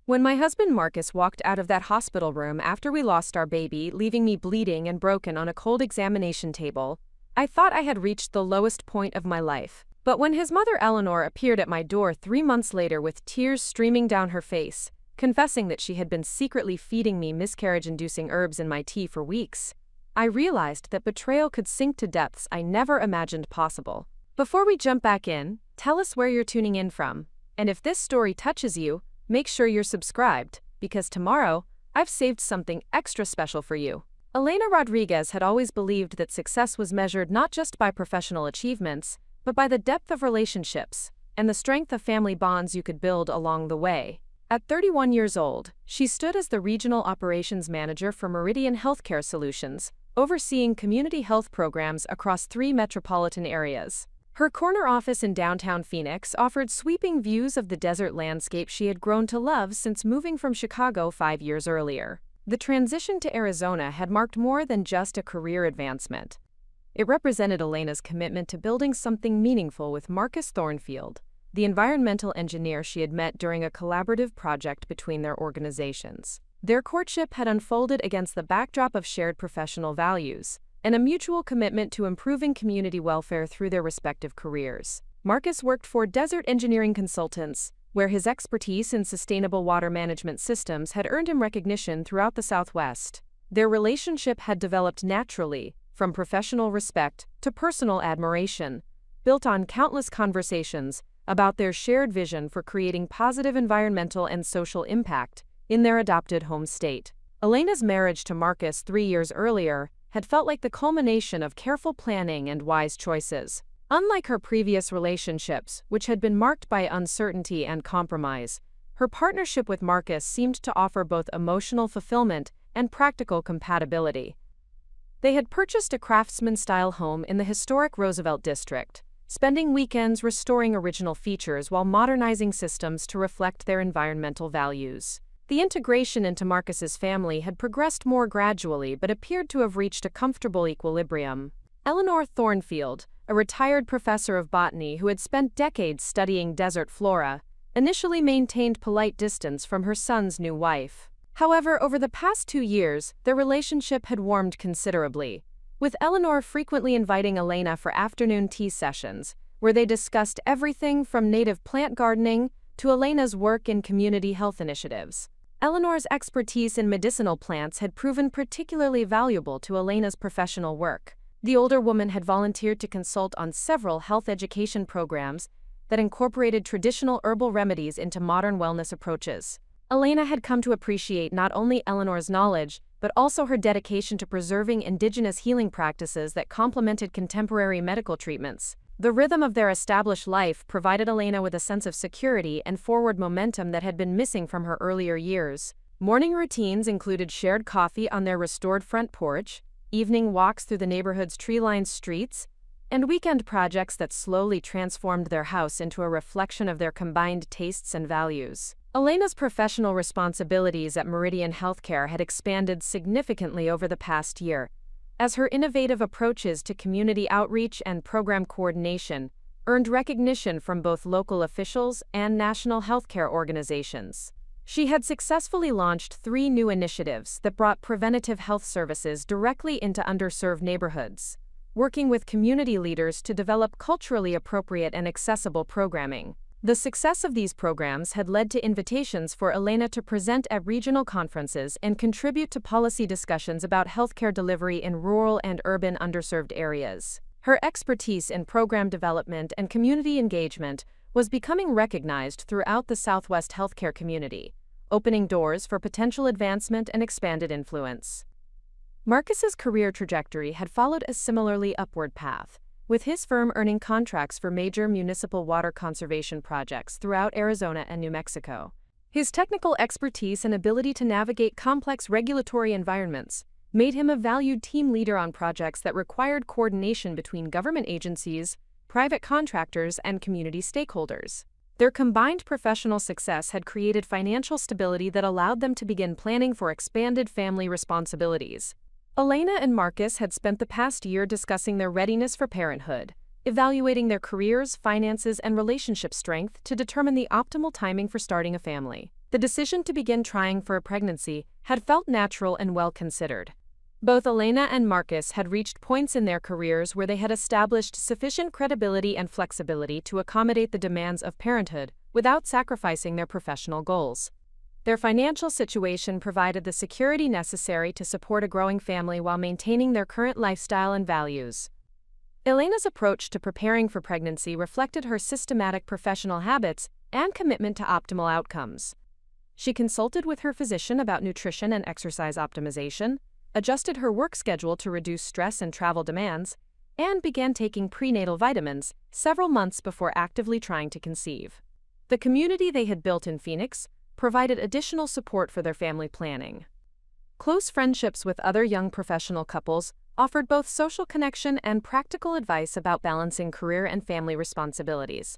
When my husband Marcus walked out of that hospital room after we lost our baby, leaving me bleeding and broken on a cold examination table, I thought I had reached the lowest point of my life. But when his mother Eleanor appeared at my door 3 months later with tears streaming down her face, confessing that she had been secretly feeding me miscarriage-inducing herbs in my tea for weeks, I realized that betrayal could sink to depths I never imagined possible. Before we jump back in, tell us where you're tuning in from. And if this story touches you, make sure you're subscribed, because tomorrow, I've saved something extra special for you. Elena Rodriguez had always believed that success was measured not just by professional achievements, but by the depth of relationships and the strength of family bonds you could build along the way. At 31 years old, she stood as the Regional Operations Manager for Meridian Healthcare Solutions, overseeing community health programs across 3 metropolitan areas. Her corner office in downtown Phoenix offered sweeping views of the desert landscape she had grown to love since moving from Chicago 5 years earlier. The transition to Arizona had marked more than just a career advancement. It represented Elena's commitment to building something meaningful with Marcus Thornfield, the environmental engineer she had met during a collaborative project between their organizations. Their courtship had unfolded against the backdrop of shared professional values and a mutual commitment to improving community welfare through their respective careers. Marcus worked for Desert Engineering Consultants, where his expertise in sustainable water management systems had earned him recognition throughout the Southwest. Their relationship had developed naturally, from professional respect to personal admiration, built on countless conversations about their shared vision for creating positive environmental and social impact in their adopted home state. Elena's marriage to Marcus 3 years earlier had felt like the culmination of careful planning and wise choices. Unlike her previous relationships, which had been marked by uncertainty and compromise, her partnership with Marcus seemed to offer both emotional fulfillment and practical compatibility. They had purchased a craftsman-style home in the historic Roosevelt District, spending weekends restoring original features while modernizing systems to reflect their environmental values. The integration into Marcus's family had progressed more gradually but appeared to have reached a comfortable equilibrium. Eleanor Thornfield, a retired professor of botany who had spent decades studying desert flora, initially maintained polite distance from her son's new wife. However, over the past 2 years, their relationship had warmed considerably, with Eleanor frequently inviting Elena for afternoon tea sessions, where they discussed everything from native plant gardening to Elena's work in community health initiatives. Eleanor's expertise in medicinal plants had proven particularly valuable to Elena's professional work. The older woman had volunteered to consult on several health education programs that incorporated traditional herbal remedies into modern wellness approaches. Elena had come to appreciate not only Eleanor's knowledge, but also her dedication to preserving indigenous healing practices that complemented contemporary medical treatments. The rhythm of their established life provided Elena with a sense of security and forward momentum that had been missing from her earlier years. Morning routines included shared coffee on their restored front porch, evening walks through the neighborhood's tree-lined streets, and weekend projects that slowly transformed their house into a reflection of their combined tastes and values. Elena's professional responsibilities at Meridian Healthcare had expanded significantly over the past year, as her innovative approaches to community outreach and program coordination earned recognition from both local officials and national healthcare organizations. She had successfully launched 3 new initiatives that brought preventative health services directly into underserved neighborhoods, working with community leaders to develop culturally appropriate and accessible programming. The success of these programs had led to invitations for Elena to present at regional conferences and contribute to policy discussions about healthcare delivery in rural and urban underserved areas. Her expertise in program development and community engagement was becoming recognized throughout the Southwest healthcare community, opening doors for potential advancement and expanded influence. Marcus's career trajectory had followed a similarly upward path, with his firm earning contracts for major municipal water conservation projects throughout Arizona and New Mexico. His technical expertise and ability to navigate complex regulatory environments made him a valued team leader on projects that required coordination between government agencies, private contractors, and community stakeholders. Their combined professional success had created financial stability that allowed them to begin planning for expanded family responsibilities. Elena and Marcus had spent the past year discussing their readiness for parenthood, evaluating their careers, finances, and relationship strength to determine the optimal timing for starting a family. The decision to begin trying for a pregnancy had felt natural and well considered. Both Elena and Marcus had reached points in their careers where they had established sufficient credibility and flexibility to accommodate the demands of parenthood without sacrificing their professional goals. Their financial situation provided the security necessary to support a growing family while maintaining their current lifestyle and values. Elena's approach to preparing for pregnancy reflected her systematic professional habits and commitment to optimal outcomes. She consulted with her physician about nutrition and exercise optimization, adjusted her work schedule to reduce stress and travel demands, and began taking prenatal vitamins several months before actively trying to conceive. The community they had built in Phoenix provided additional support for their family planning. Close friendships with other young professional couples offered both social connection and practical advice about balancing career and family responsibilities.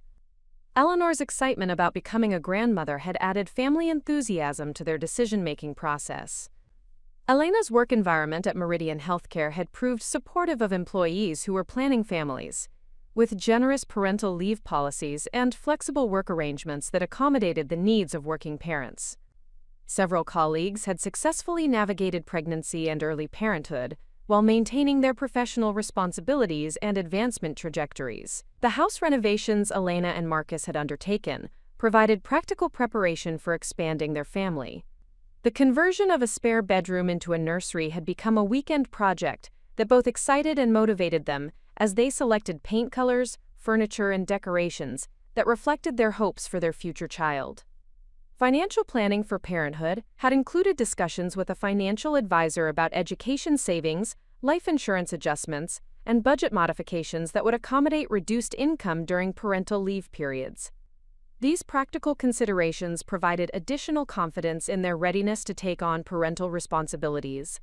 Eleanor's excitement about becoming a grandmother had added family enthusiasm to their decision-making process. Elena's work environment at Meridian Healthcare had proved supportive of employees who were planning families, with generous parental leave policies and flexible work arrangements that accommodated the needs of working parents. Several colleagues had successfully navigated pregnancy and early parenthood while maintaining their professional responsibilities and advancement trajectories. The house renovations Elena and Marcus had undertaken provided practical preparation for expanding their family. The conversion of a spare bedroom into a nursery had become a weekend project that both excited and motivated them as they selected paint colors, furniture, and decorations that reflected their hopes for their future child. Financial planning for parenthood had included discussions with a financial advisor about education savings, life insurance adjustments, and budget modifications that would accommodate reduced income during parental leave periods. These practical considerations provided additional confidence in their readiness to take on parental responsibilities.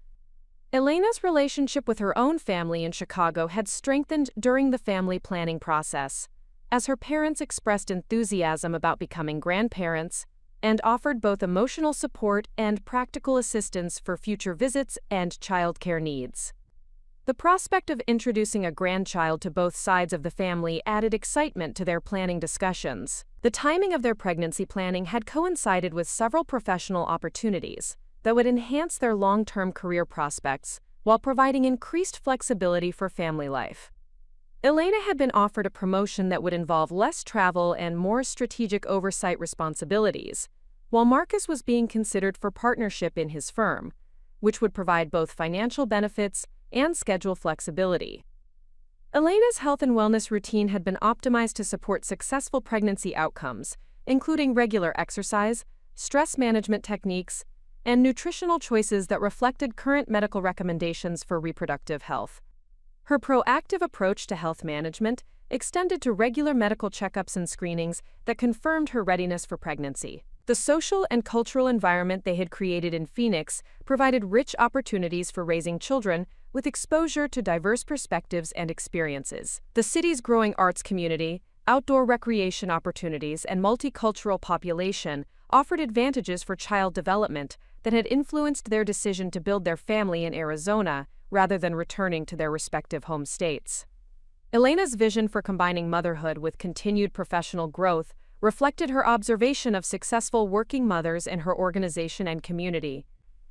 Elena's relationship with her own family in Chicago had strengthened during the family planning process, as her parents expressed enthusiasm about becoming grandparents and offered both emotional support and practical assistance for future visits and childcare needs. The prospect of introducing a grandchild to both sides of the family added excitement to their planning discussions. The timing of their pregnancy planning had coincided with several professional opportunities that would enhance their long-term career prospects while providing increased flexibility for family life. Elena had been offered a promotion that would involve less travel and more strategic oversight responsibilities, while Marcus was being considered for partnership in his firm, which would provide both financial benefits and schedule flexibility. Elena's health and wellness routine had been optimized to support successful pregnancy outcomes, including regular exercise, stress management techniques, and nutritional choices that reflected current medical recommendations for reproductive health. Her proactive approach to health management extended to regular medical checkups and screenings that confirmed her readiness for pregnancy. The social and cultural environment they had created in Phoenix provided rich opportunities for raising children with exposure to diverse perspectives and experiences. The city's growing arts community, outdoor recreation opportunities, and multicultural population offered advantages for child development that had influenced their decision to build their family in Arizona rather than returning to their respective home states. Elena's vision for combining motherhood with continued professional growth reflected her observation of successful working mothers in her organization and community.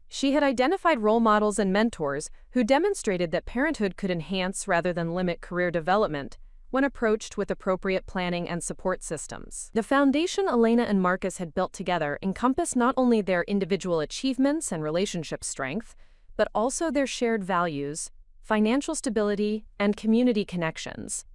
She had identified role models and mentors who demonstrated that parenthood could enhance rather than limit career development when approached with appropriate planning and support systems. The foundation Elena and Marcus had built together encompassed not only their individual achievements and relationship strength, but also their shared values, financial stability, and community connections.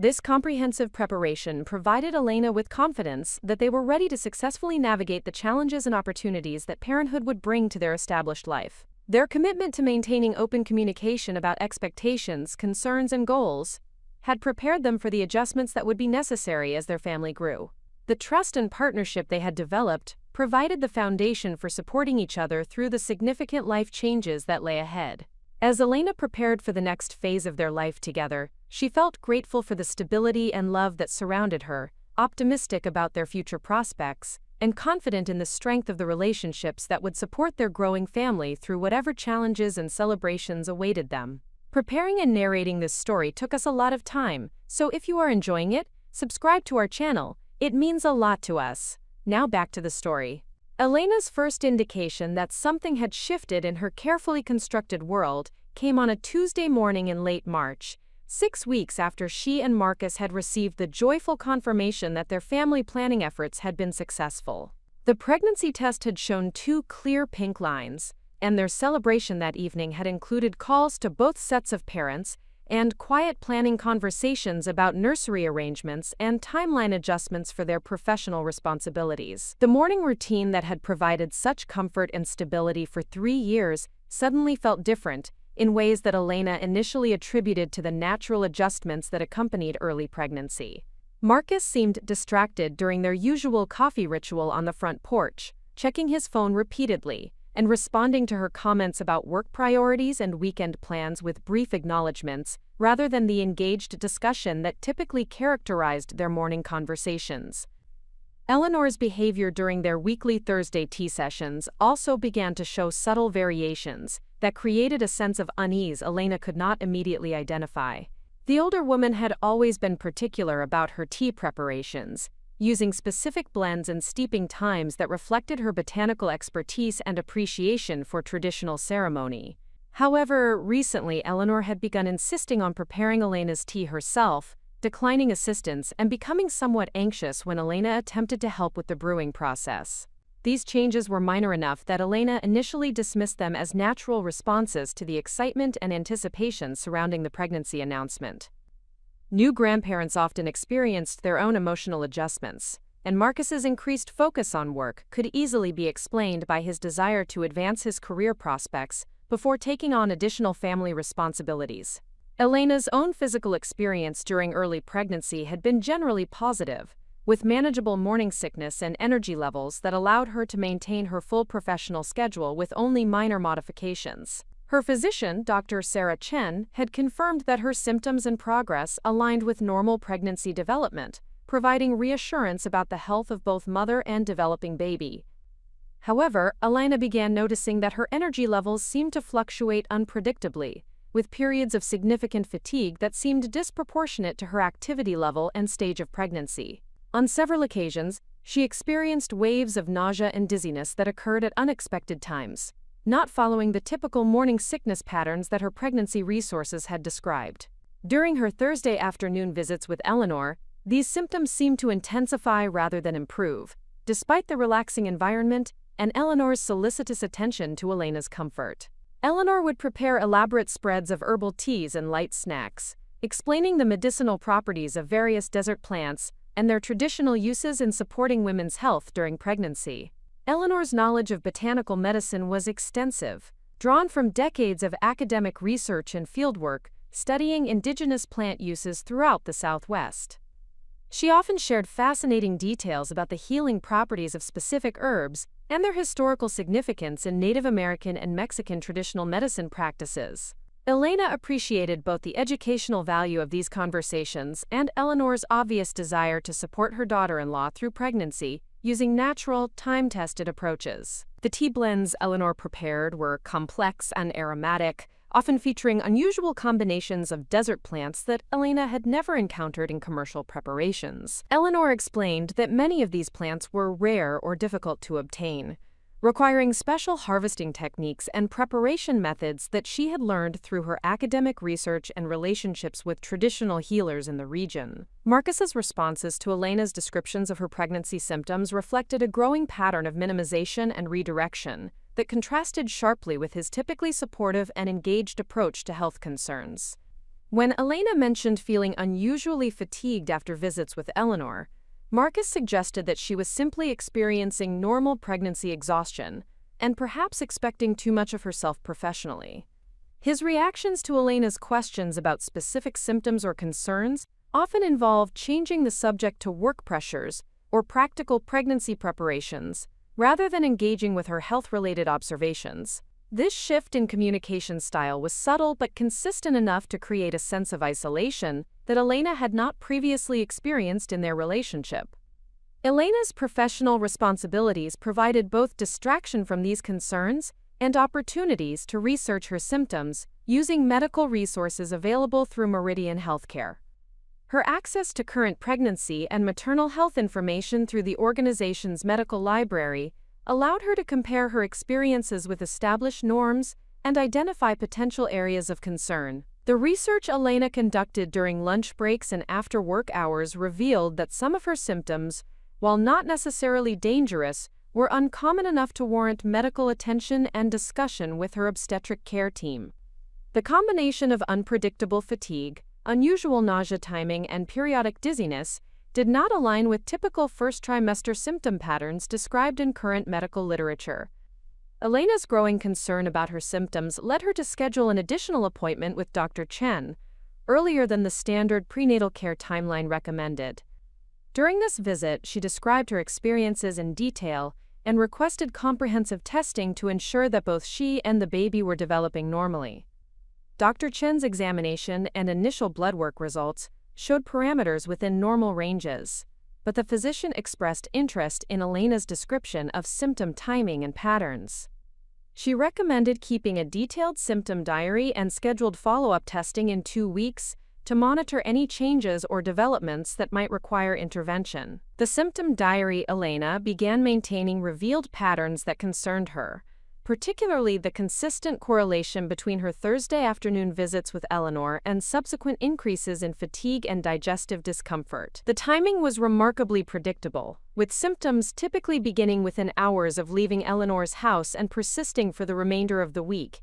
This comprehensive preparation provided Elena with confidence that they were ready to successfully navigate the challenges and opportunities that parenthood would bring to their established life. Their commitment to maintaining open communication about expectations, concerns, and goals had prepared them for the adjustments that would be necessary as their family grew. The trust and partnership they had developed provided the foundation for supporting each other through the significant life changes that lay ahead. As Elena prepared for the next phase of their life together, she felt grateful for the stability and love that surrounded her, optimistic about their future prospects, and confident in the strength of the relationships that would support their growing family through whatever challenges and celebrations awaited them. Preparing and narrating this story took us a lot of time, so if you are enjoying it, subscribe to our channel. It means a lot to us. Now back to the story. Elena's first indication that something had shifted in her carefully constructed world came on a Tuesday morning in late March, 6 weeks after she and Marcus had received the joyful confirmation that their family planning efforts had been successful. The pregnancy test had shown 2 clear pink lines, and their celebration that evening had included calls to both sets of parents and quiet planning conversations about nursery arrangements and timeline adjustments for their professional responsibilities. The morning routine that had provided such comfort and stability for 3 years suddenly felt different in ways that Elena initially attributed to the natural adjustments that accompanied early pregnancy. Marcus seemed distracted during their usual coffee ritual on the front porch, checking his phone repeatedly and responding to her comments about work priorities and weekend plans with brief acknowledgments, rather than the engaged discussion that typically characterized their morning conversations. Eleanor's behavior during their weekly Thursday tea sessions also began to show subtle variations that created a sense of unease Elena could not immediately identify. The older woman had always been particular about her tea preparations, using specific blends and steeping times that reflected her botanical expertise and appreciation for traditional ceremony. However, recently Eleanor had begun insisting on preparing Elena's tea herself, declining assistance and becoming somewhat anxious when Elena attempted to help with the brewing process. These changes were minor enough that Elena initially dismissed them as natural responses to the excitement and anticipation surrounding the pregnancy announcement. New grandparents often experienced their own emotional adjustments, and Marcus's increased focus on work could easily be explained by his desire to advance his career prospects before taking on additional family responsibilities. Elena's own physical experience during early pregnancy had been generally positive, with manageable morning sickness and energy levels that allowed her to maintain her full professional schedule with only minor modifications. Her physician, Dr. Sarah Chen, had confirmed that her symptoms and progress aligned with normal pregnancy development, providing reassurance about the health of both mother and developing baby. However, Elena began noticing that her energy levels seemed to fluctuate unpredictably, with periods of significant fatigue that seemed disproportionate to her activity level and stage of pregnancy. On several occasions, she experienced waves of nausea and dizziness that occurred at unexpected times, not following the typical morning sickness patterns that her pregnancy resources had described. During her Thursday afternoon visits with Eleanor, these symptoms seemed to intensify rather than improve, despite the relaxing environment and Eleanor's solicitous attention to Elena's comfort. Eleanor would prepare elaborate spreads of herbal teas and light snacks, explaining the medicinal properties of various desert plants and their traditional uses in supporting women's health during pregnancy. Eleanor's knowledge of botanical medicine was extensive, drawn from decades of academic research and fieldwork studying indigenous plant uses throughout the Southwest. She often shared fascinating details about the healing properties of specific herbs and their historical significance in Native American and Mexican traditional medicine practices. Elena appreciated both the educational value of these conversations and Eleanor's obvious desire to support her daughter-in-law through pregnancy using natural, time-tested approaches. The tea blends Eleanor prepared were complex and aromatic, often featuring unusual combinations of desert plants that Elena had never encountered in commercial preparations. Eleanor explained that many of these plants were rare or difficult to obtain, requiring special harvesting techniques and preparation methods that she had learned through her academic research and relationships with traditional healers in the region. Marcus's responses to Elena's descriptions of her pregnancy symptoms reflected a growing pattern of minimization and redirection that contrasted sharply with his typically supportive and engaged approach to health concerns. When Elena mentioned feeling unusually fatigued after visits with Eleanor, Marcus suggested that she was simply experiencing normal pregnancy exhaustion and perhaps expecting too much of herself professionally. His reactions to Elena's questions about specific symptoms or concerns often involved changing the subject to work pressures or practical pregnancy preparations, rather than engaging with her health-related observations. This shift in communication style was subtle but consistent enough to create a sense of isolation that Elena had not previously experienced in their relationship. Elena's professional responsibilities provided both distraction from these concerns and opportunities to research her symptoms using medical resources available through Meridian Healthcare. Her access to current pregnancy and maternal health information through the organization's medical library allowed her to compare her experiences with established norms and identify potential areas of concern. The research Elena conducted during lunch breaks and after work hours revealed that some of her symptoms, while not necessarily dangerous, were uncommon enough to warrant medical attention and discussion with her obstetric care team. The combination of unpredictable fatigue, unusual nausea timing, and periodic dizziness did not align with typical first trimester symptom patterns described in current medical literature. Elena's growing concern about her symptoms led her to schedule an additional appointment with Dr. Chen, earlier than the standard prenatal care timeline recommended. During this visit, she described her experiences in detail and requested comprehensive testing to ensure that both she and the baby were developing normally. Dr. Chen's examination and initial blood work results showed parameters within normal ranges, but the physician expressed interest in Elena's description of symptom timing and patterns. She recommended keeping a detailed symptom diary and scheduled follow-up testing in 2 weeks to monitor any changes or developments that might require intervention. The symptom diary Elena began maintaining revealed patterns that concerned her, particularly the consistent correlation between her Thursday afternoon visits with Eleanor and subsequent increases in fatigue and digestive discomfort. The timing was remarkably predictable, with symptoms typically beginning within hours of leaving Eleanor's house and persisting for the remainder of the week.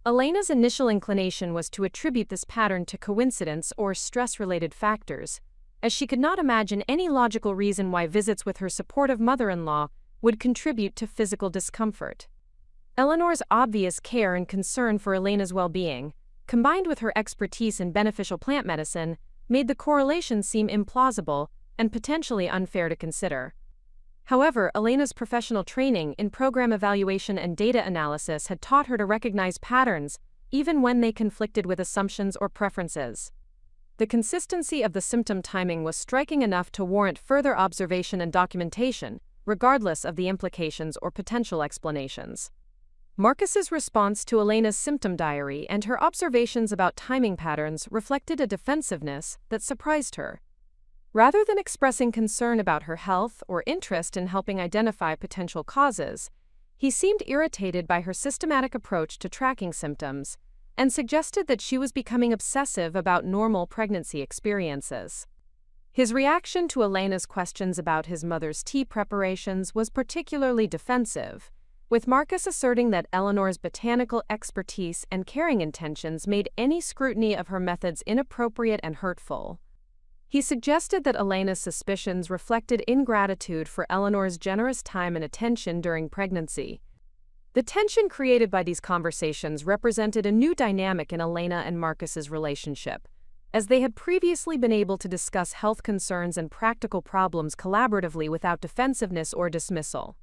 Elena's initial inclination was to attribute this pattern to coincidence or stress-related factors, as she could not imagine any logical reason why visits with her supportive mother-in-law would contribute to physical discomfort. Eleanor's obvious care and concern for Elena's well-being, combined with her expertise in beneficial plant medicine, made the correlation seem implausible and potentially unfair to consider. However, Elena's professional training in program evaluation and data analysis had taught her to recognize patterns, even when they conflicted with assumptions or preferences. The consistency of the symptom timing was striking enough to warrant further observation and documentation, regardless of the implications or potential explanations. Marcus's response to Elena's symptom diary and her observations about timing patterns reflected a defensiveness that surprised her. Rather than expressing concern about her health or interest in helping identify potential causes, he seemed irritated by her systematic approach to tracking symptoms and suggested that she was becoming obsessive about normal pregnancy experiences. His reaction to Elena's questions about his mother's tea preparations was particularly defensive, with Marcus asserting that Eleanor's botanical expertise and caring intentions made any scrutiny of her methods inappropriate and hurtful. He suggested that Elena's suspicions reflected ingratitude for Eleanor's generous time and attention during pregnancy. The tension created by these conversations represented a new dynamic in Elena and Marcus's relationship, as they had previously been able to discuss health concerns and practical problems collaboratively without defensiveness or dismissal.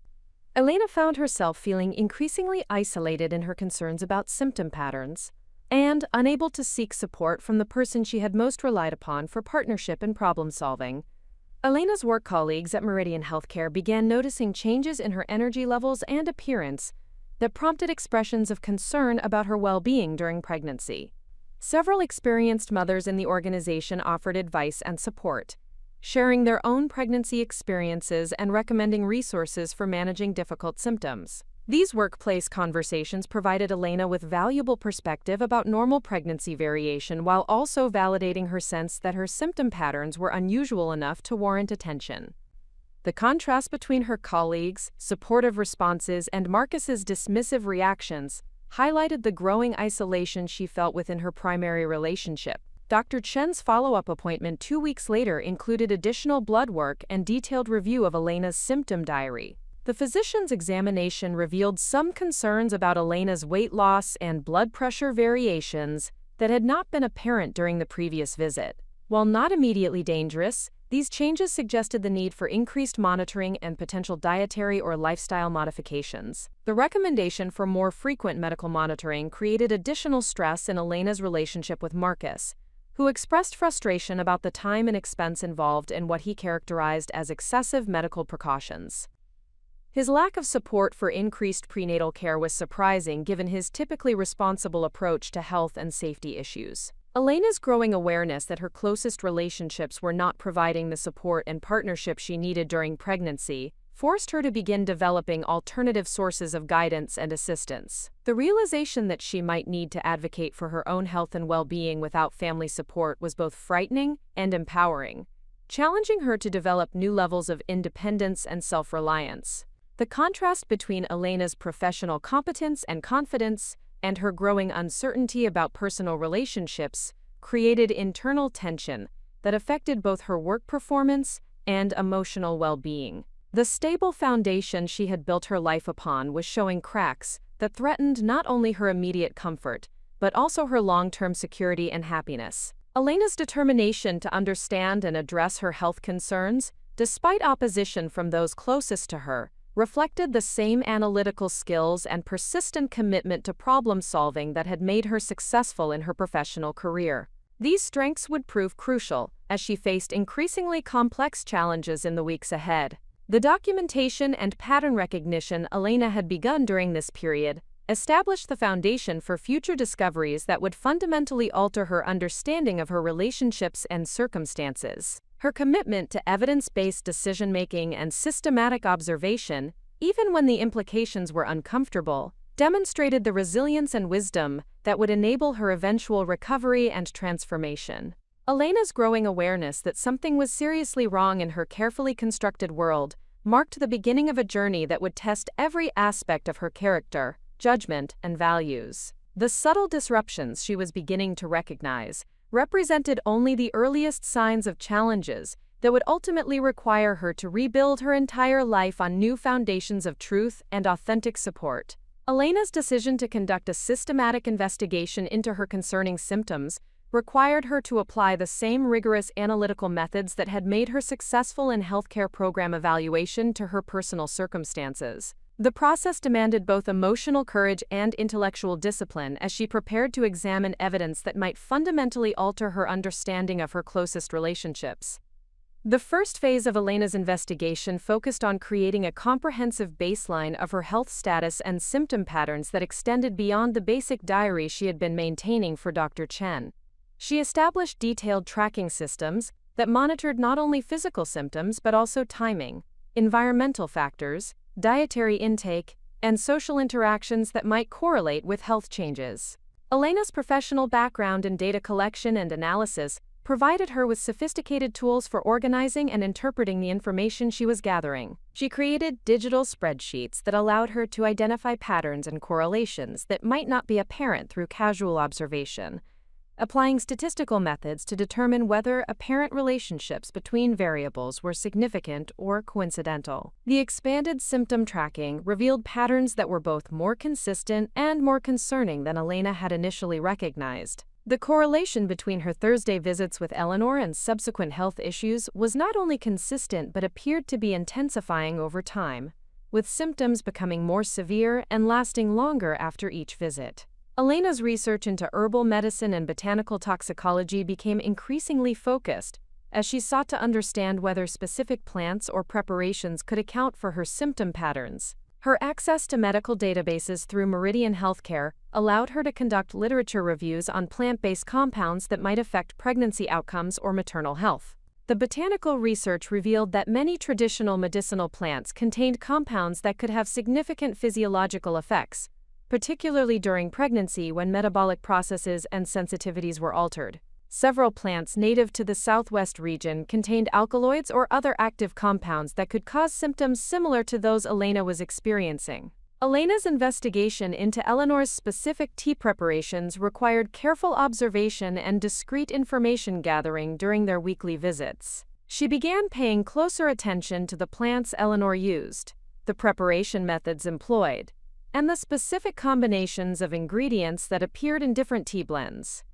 Elena found herself feeling increasingly isolated in her concerns about symptom patterns, and unable to seek support from the person she had most relied upon for partnership and problem-solving. Elena's work colleagues at Meridian Healthcare began noticing changes in her energy levels and appearance that prompted expressions of concern about her well-being during pregnancy. Several experienced mothers in the organization offered advice and support, sharing their own pregnancy experiences and recommending resources for managing difficult symptoms. These workplace conversations provided Elena with valuable perspective about normal pregnancy variation while also validating her sense that her symptom patterns were unusual enough to warrant attention. The contrast between her colleagues' supportive responses and Marcus's dismissive reactions highlighted the growing isolation she felt within her primary relationship. Dr. Chen's follow-up appointment 2 weeks later included additional blood work and detailed review of Elena's symptom diary. The physician's examination revealed some concerns about Elena's weight loss and blood pressure variations that had not been apparent during the previous visit. While not immediately dangerous, these changes suggested the need for increased monitoring and potential dietary or lifestyle modifications. The recommendation for more frequent medical monitoring created additional stress in Elena's relationship with Marcus, who expressed frustration about the time and expense involved in what he characterized as excessive medical precautions. His lack of support for increased prenatal care was surprising given his typically responsible approach to health and safety issues. Elena's growing awareness that her closest relationships were not providing the support and partnership she needed during pregnancy forced her to begin developing alternative sources of guidance and assistance. The realization that she might need to advocate for her own health and well-being without family support was both frightening and empowering, challenging her to develop new levels of independence and self-reliance. The contrast between Elena's professional competence and confidence and her growing uncertainty about personal relationships created internal tension that affected both her work performance and emotional well-being. The stable foundation she had built her life upon was showing cracks that threatened not only her immediate comfort, but also her long-term security and happiness. Elena's determination to understand and address her health concerns, despite opposition from those closest to her, reflected the same analytical skills and persistent commitment to problem-solving that had made her successful in her professional career. These strengths would prove crucial as she faced increasingly complex challenges in the weeks ahead. The documentation and pattern recognition Elena had begun during this period established the foundation for future discoveries that would fundamentally alter her understanding of her relationships and circumstances. Her commitment to evidence-based decision-making and systematic observation, even when the implications were uncomfortable, demonstrated the resilience and wisdom that would enable her eventual recovery and transformation. Elena's growing awareness that something was seriously wrong in her carefully constructed world marked the beginning of a journey that would test every aspect of her character, judgment, and values. The subtle disruptions she was beginning to recognize represented only the earliest signs of challenges that would ultimately require her to rebuild her entire life on new foundations of truth and authentic support. Elena's decision to conduct a systematic investigation into her concerning symptoms required her to apply the same rigorous analytical methods that had made her successful in healthcare program evaluation to her personal circumstances. The process demanded both emotional courage and intellectual discipline as she prepared to examine evidence that might fundamentally alter her understanding of her closest relationships. The first phase of Elena's investigation focused on creating a comprehensive baseline of her health status and symptom patterns that extended beyond the basic diary she had been maintaining for Dr. Chen. She established detailed tracking systems that monitored not only physical symptoms but also timing, environmental factors, dietary intake, and social interactions that might correlate with health changes. Elena's professional background in data collection and analysis provided her with sophisticated tools for organizing and interpreting the information she was gathering. She created digital spreadsheets that allowed her to identify patterns and correlations that might not be apparent through casual observation, applying statistical methods to determine whether apparent relationships between variables were significant or coincidental. The expanded symptom tracking revealed patterns that were both more consistent and more concerning than Elena had initially recognized. The correlation between her Thursday visits with Eleanor and subsequent health issues was not only consistent but appeared to be intensifying over time, with symptoms becoming more severe and lasting longer after each visit. Elena's research into herbal medicine and botanical toxicology became increasingly focused as she sought to understand whether specific plants or preparations could account for her symptom patterns. Her access to medical databases through Meridian Healthcare allowed her to conduct literature reviews on plant-based compounds that might affect pregnancy outcomes or maternal health. The botanical research revealed that many traditional medicinal plants contained compounds that could have significant physiological effects, particularly during pregnancy when metabolic processes and sensitivities were altered. Several plants native to the Southwest region contained alkaloids or other active compounds that could cause symptoms similar to those Elena was experiencing. Elena's investigation into Eleanor's specific tea preparations required careful observation and discrete information gathering during their weekly visits. She began paying closer attention to the plants Eleanor used, the preparation methods employed, and the specific combinations of ingredients that appeared in different tea blends.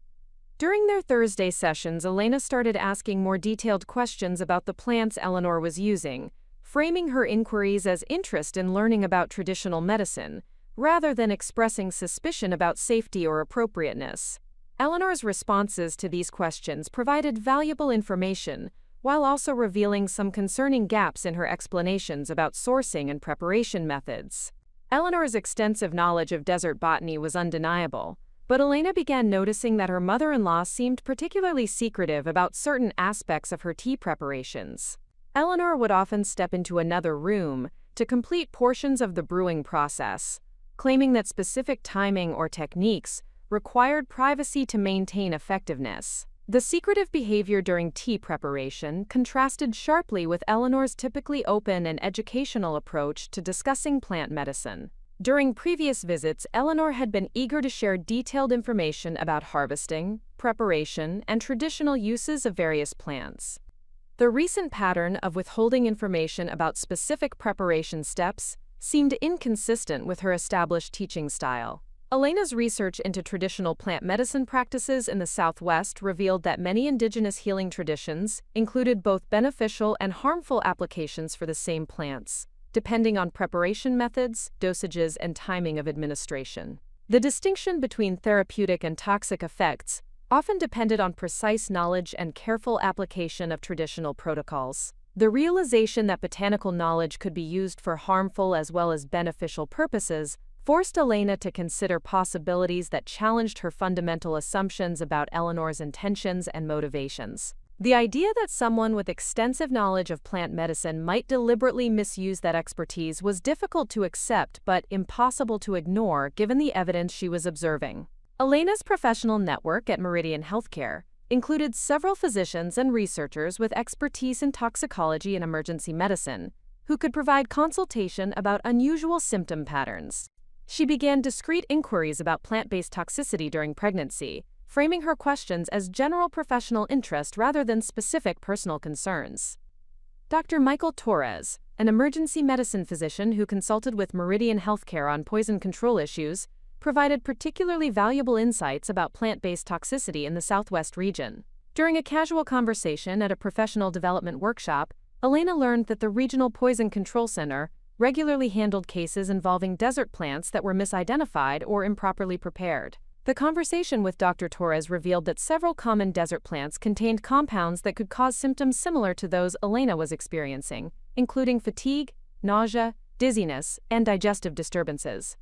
During their Thursday sessions, Elena started asking more detailed questions about the plants Eleanor was using, framing her inquiries as interest in learning about traditional medicine, rather than expressing suspicion about safety or appropriateness. Eleanor's responses to these questions provided valuable information, while also revealing some concerning gaps in her explanations about sourcing and preparation methods. Eleanor's extensive knowledge of desert botany was undeniable, but Elena began noticing that her mother-in-law seemed particularly secretive about certain aspects of her tea preparations. Eleanor would often step into another room to complete portions of the brewing process, claiming that specific timing or techniques required privacy to maintain effectiveness. The secretive behavior during tea preparation contrasted sharply with Eleanor's typically open and educational approach to discussing plant medicine. During previous visits, Eleanor had been eager to share detailed information about harvesting, preparation, and traditional uses of various plants. The recent pattern of withholding information about specific preparation steps seemed inconsistent with her established teaching style. Elena's research into traditional plant medicine practices in the Southwest revealed that many indigenous healing traditions included both beneficial and harmful applications for the same plants, depending on preparation methods, dosages, and timing of administration. The distinction between therapeutic and toxic effects often depended on precise knowledge and careful application of traditional protocols. The realization that botanical knowledge could be used for harmful as well as beneficial purposes forced Elena to consider possibilities that challenged her fundamental assumptions about Eleanor's intentions and motivations. The idea that someone with extensive knowledge of plant medicine might deliberately misuse that expertise was difficult to accept but impossible to ignore given the evidence she was observing. Elena's professional network at Meridian Healthcare included several physicians and researchers with expertise in toxicology and emergency medicine who could provide consultation about unusual symptom patterns. She began discreet inquiries about plant-based toxicity during pregnancy, framing her questions as general professional interest rather than specific personal concerns. Dr. Michael Torres, an emergency medicine physician who consulted with Meridian Healthcare on poison control issues, provided particularly valuable insights about plant-based toxicity in the Southwest region. During a casual conversation at a professional development workshop, Elena learned that the Regional Poison Control Center regularly handled cases involving desert plants that were misidentified or improperly prepared. The conversation with Dr. Torres revealed that several common desert plants contained compounds that could cause symptoms similar to those Elena was experiencing, including fatigue, nausea, dizziness, and digestive disturbances.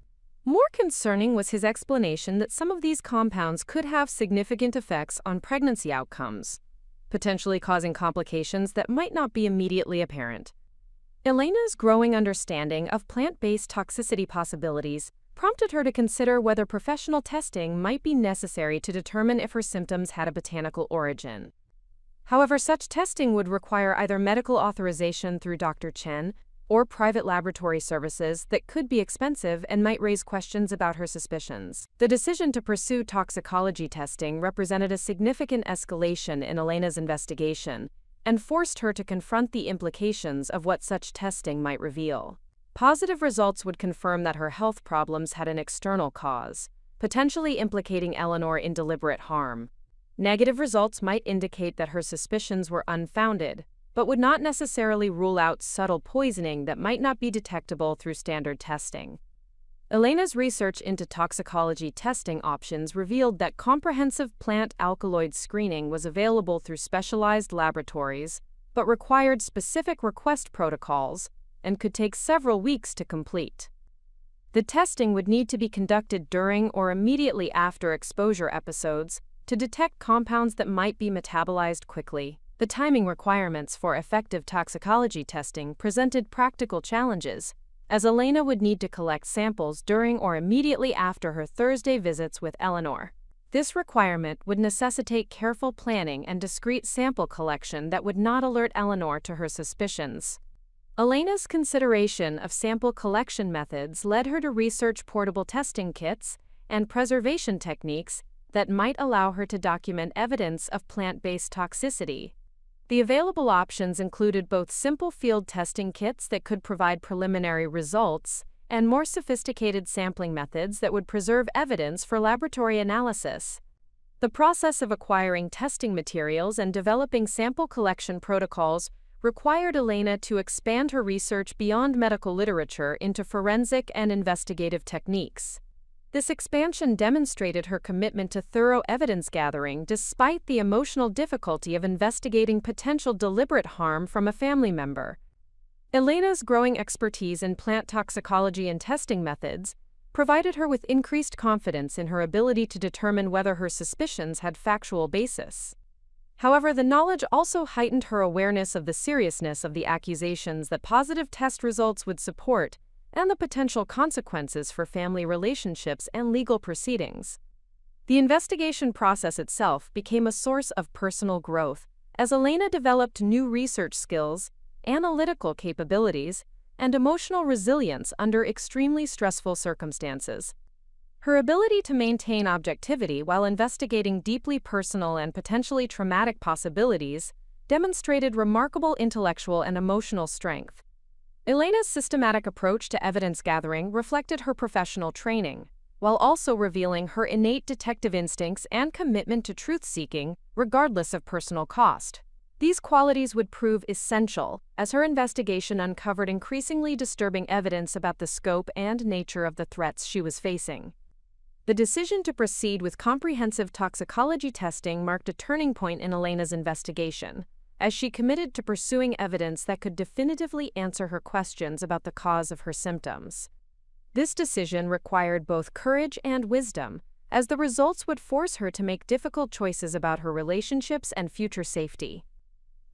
More concerning was his explanation that some of these compounds could have significant effects on pregnancy outcomes, potentially causing complications that might not be immediately apparent. Elena's growing understanding of plant-based toxicity possibilities prompted her to consider whether professional testing might be necessary to determine if her symptoms had a botanical origin. However, such testing would require either medical authorization through Dr. Chen or private laboratory services that could be expensive and might raise questions about her suspicions. The decision to pursue toxicology testing represented a significant escalation in Elena's investigation and forced her to confront the implications of what such testing might reveal. Positive results would confirm that her health problems had an external cause, potentially implicating Eleanor in deliberate harm. Negative results might indicate that her suspicions were unfounded, but would not necessarily rule out subtle poisoning that might not be detectable through standard testing. Elena's research into toxicology testing options revealed that comprehensive plant alkaloid screening was available through specialized laboratories, but required specific request protocols and could take several weeks to complete. The testing would need to be conducted during or immediately after exposure episodes to detect compounds that might be metabolized quickly. The timing requirements for effective toxicology testing presented practical challenges, as Elena would need to collect samples during or immediately after her Thursday visits with Eleanor. This requirement would necessitate careful planning and discreet sample collection that would not alert Eleanor to her suspicions. Elena's consideration of sample collection methods led her to research portable testing kits and preservation techniques that might allow her to document evidence of plant-based toxicity. The available options included both simple field testing kits that could provide preliminary results and more sophisticated sampling methods that would preserve evidence for laboratory analysis. The process of acquiring testing materials and developing sample collection protocols required Elena to expand her research beyond medical literature into forensic and investigative techniques. This expansion demonstrated her commitment to thorough evidence gathering despite the emotional difficulty of investigating potential deliberate harm from a family member. Elena's growing expertise in plant toxicology and testing methods provided her with increased confidence in her ability to determine whether her suspicions had factual basis. However, the knowledge also heightened her awareness of the seriousness of the accusations that positive test results would support and the potential consequences for family relationships and legal proceedings. The investigation process itself became a source of personal growth as Elena developed new research skills, analytical capabilities, and emotional resilience under extremely stressful circumstances. Her ability to maintain objectivity while investigating deeply personal and potentially traumatic possibilities demonstrated remarkable intellectual and emotional strength. Elena's systematic approach to evidence gathering reflected her professional training, while also revealing her innate detective instincts and commitment to truth-seeking, regardless of personal cost. These qualities would prove essential as her investigation uncovered increasingly disturbing evidence about the scope and nature of the threats she was facing. The decision to proceed with comprehensive toxicology testing marked a turning point in Elena's investigation, as she committed to pursuing evidence that could definitively answer her questions about the cause of her symptoms. This decision required both courage and wisdom, as the results would force her to make difficult choices about her relationships and future safety.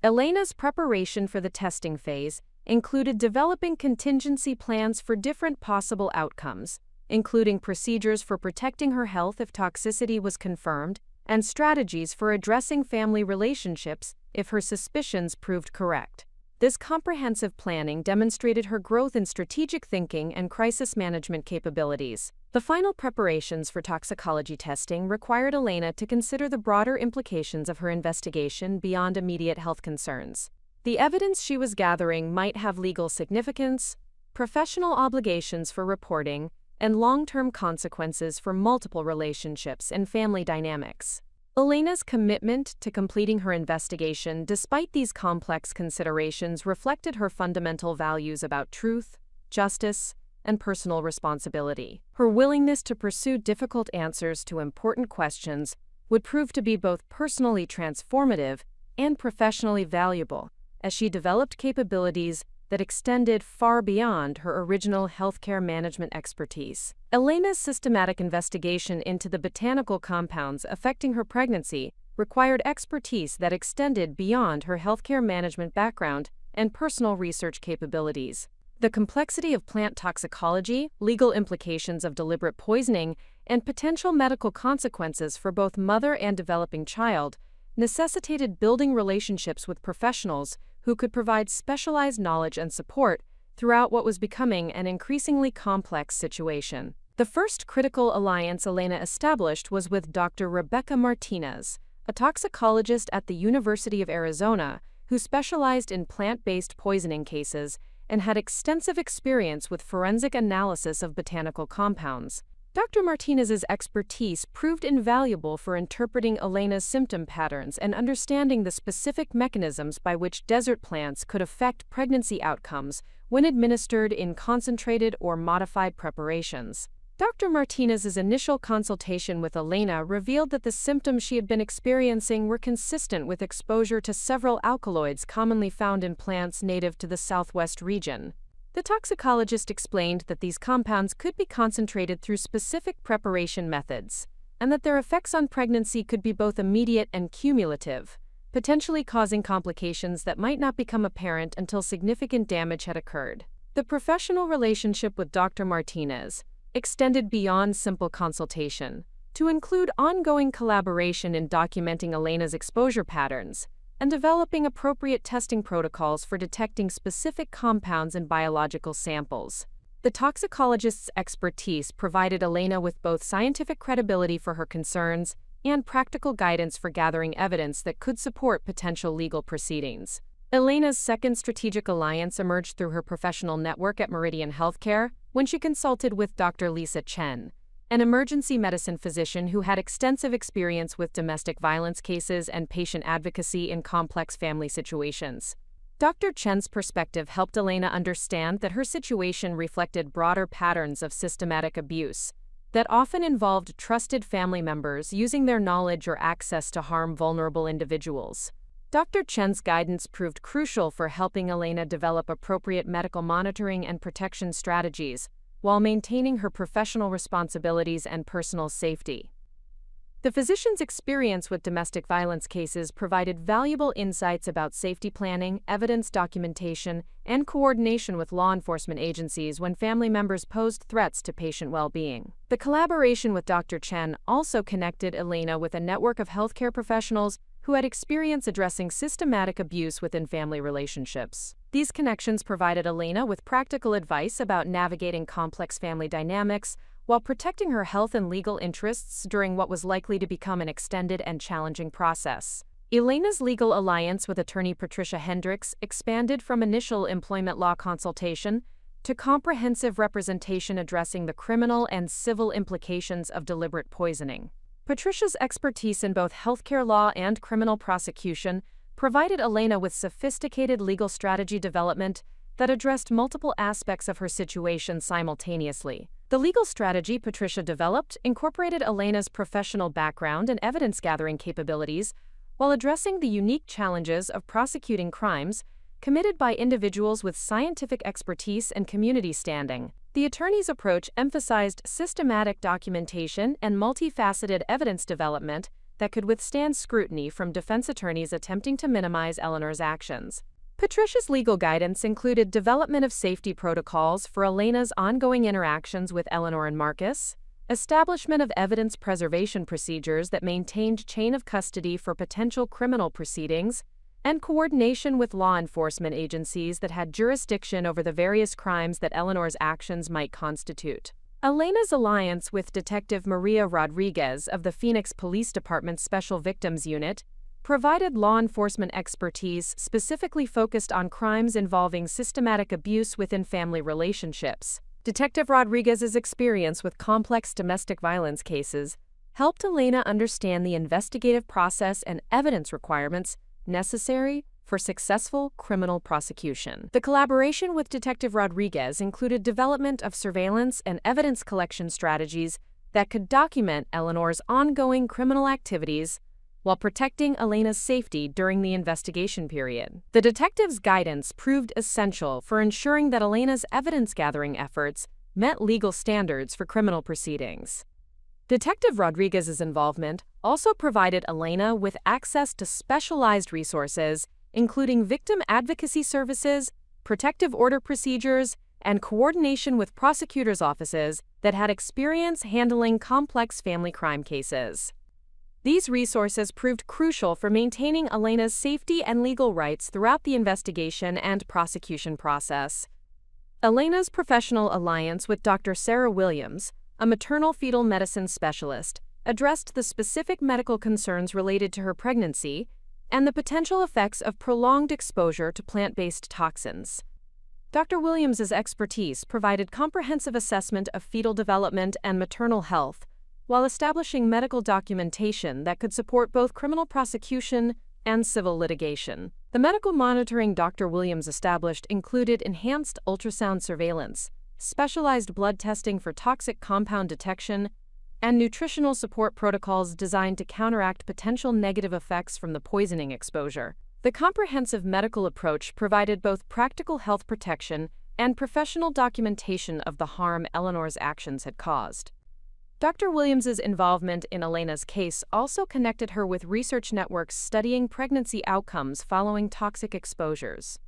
Elena's preparation for the testing phase included developing contingency plans for different possible outcomes, including procedures for protecting her health if toxicity was confirmed, and strategies for addressing family relationships if her suspicions proved correct. This comprehensive planning demonstrated her growth in strategic thinking and crisis management capabilities. The final preparations for toxicology testing required Elena to consider the broader implications of her investigation beyond immediate health concerns. The evidence she was gathering might have legal significance, professional obligations for reporting, and long-term consequences for multiple relationships and family dynamics. Elena's commitment to completing her investigation despite these complex considerations reflected her fundamental values about truth, justice, and personal responsibility. Her willingness to pursue difficult answers to important questions would prove to be both personally transformative and professionally valuable, as she developed capabilities that extended far beyond her original healthcare management expertise. Elena's systematic investigation into the botanical compounds affecting her pregnancy required expertise that extended beyond her healthcare management background and personal research capabilities. The complexity of plant toxicology, legal implications of deliberate poisoning, and potential medical consequences for both mother and developing child necessitated building relationships with professionals who could provide specialized knowledge and support throughout what was becoming an increasingly complex situation. The first critical alliance Elena established was with Dr. Rebecca Martinez, a toxicologist at the University of Arizona who specialized in plant-based poisoning cases and had extensive experience with forensic analysis of botanical compounds. Dr. Martinez's expertise proved invaluable for interpreting Elena's symptom patterns and understanding the specific mechanisms by which desert plants could affect pregnancy outcomes when administered in concentrated or modified preparations. Dr. Martinez's initial consultation with Elena revealed that the symptoms she had been experiencing were consistent with exposure to several alkaloids commonly found in plants native to the Southwest region. The toxicologist explained that these compounds could be concentrated through specific preparation methods, and that their effects on pregnancy could be both immediate and cumulative, potentially causing complications that might not become apparent until significant damage had occurred. The professional relationship with Dr. Martinez extended beyond simple consultation to include ongoing collaboration in documenting Elena's exposure patterns and developing appropriate testing protocols for detecting specific compounds in biological samples. The toxicologist's expertise provided Elena with both scientific credibility for her concerns and practical guidance for gathering evidence that could support potential legal proceedings. Elena's second strategic alliance emerged through her professional network at Meridian Healthcare when she consulted with Dr. Lisa Chen, an emergency medicine physician who had extensive experience with domestic violence cases and patient advocacy in complex family situations. Dr. Chen's perspective helped Elena understand that her situation reflected broader patterns of systematic abuse that often involved trusted family members using their knowledge or access to harm vulnerable individuals. Dr. Chen's guidance proved crucial for helping Elena develop appropriate medical monitoring and protection strategies while maintaining her professional responsibilities and personal safety. The physician's experience with domestic violence cases provided valuable insights about safety planning, evidence documentation, and coordination with law enforcement agencies when family members posed threats to patient well-being. The collaboration with Dr. Chen also connected Elena with a network of healthcare professionals who had experience addressing systematic abuse within family relationships. These connections provided Elena with practical advice about navigating complex family dynamics while protecting her health and legal interests during what was likely to become an extended and challenging process. Elena's legal alliance with attorney Patricia Hendricks expanded from initial employment law consultation to comprehensive representation addressing the criminal and civil implications of deliberate poisoning. Patricia's expertise in both healthcare law and criminal prosecution provided Elena with sophisticated legal strategy development that addressed multiple aspects of her situation simultaneously. The legal strategy Patricia developed incorporated Elena's professional background and evidence-gathering capabilities while addressing the unique challenges of prosecuting crimes committed by individuals with scientific expertise and community standing. The attorney's approach emphasized systematic documentation and multifaceted evidence development that could withstand scrutiny from defense attorneys attempting to minimize Eleanor's actions. Patricia's legal guidance included development of safety protocols for Elena's ongoing interactions with Eleanor and Marcus, establishment of evidence preservation procedures that maintained chain of custody for potential criminal proceedings, and coordination with law enforcement agencies that had jurisdiction over the various crimes that Eleanor's actions might constitute. Elena's alliance with Detective Maria Rodriguez of the Phoenix Police Department's Special Victims Unit provided law enforcement expertise specifically focused on crimes involving systematic abuse within family relationships. Detective Rodriguez's experience with complex domestic violence cases helped Elena understand the investigative process and evidence requirements necessary for successful criminal prosecution. The collaboration with Detective Rodriguez included development of surveillance and evidence collection strategies that could document Eleanor's ongoing criminal activities while protecting Elena's safety during the investigation period. The detective's guidance proved essential for ensuring that Elena's evidence-gathering efforts met legal standards for criminal proceedings. Detective Rodriguez's involvement also provided Elena with access to specialized resources, including victim advocacy services, protective order procedures, and coordination with prosecutors' offices that had experience handling complex family crime cases. These resources proved crucial for maintaining Elena's safety and legal rights throughout the investigation and prosecution process. Elena's professional alliance with Dr. Sarah Williams, a maternal-fetal medicine specialist, addressed the specific medical concerns related to her pregnancy and the potential effects of prolonged exposure to plant-based toxins. Dr. Williams's expertise provided comprehensive assessment of fetal development and maternal health, while establishing medical documentation that could support both criminal prosecution and civil litigation. The medical monitoring Dr. Williams established included enhanced ultrasound surveillance, specialized blood testing for toxic compound detection, and nutritional support protocols designed to counteract potential negative effects from the poisoning exposure. The comprehensive medical approach provided both practical health protection and professional documentation of the harm Eleanor's actions had caused. Dr. Williams's involvement in Elena's case also connected her with research networks studying pregnancy outcomes following toxic exposures.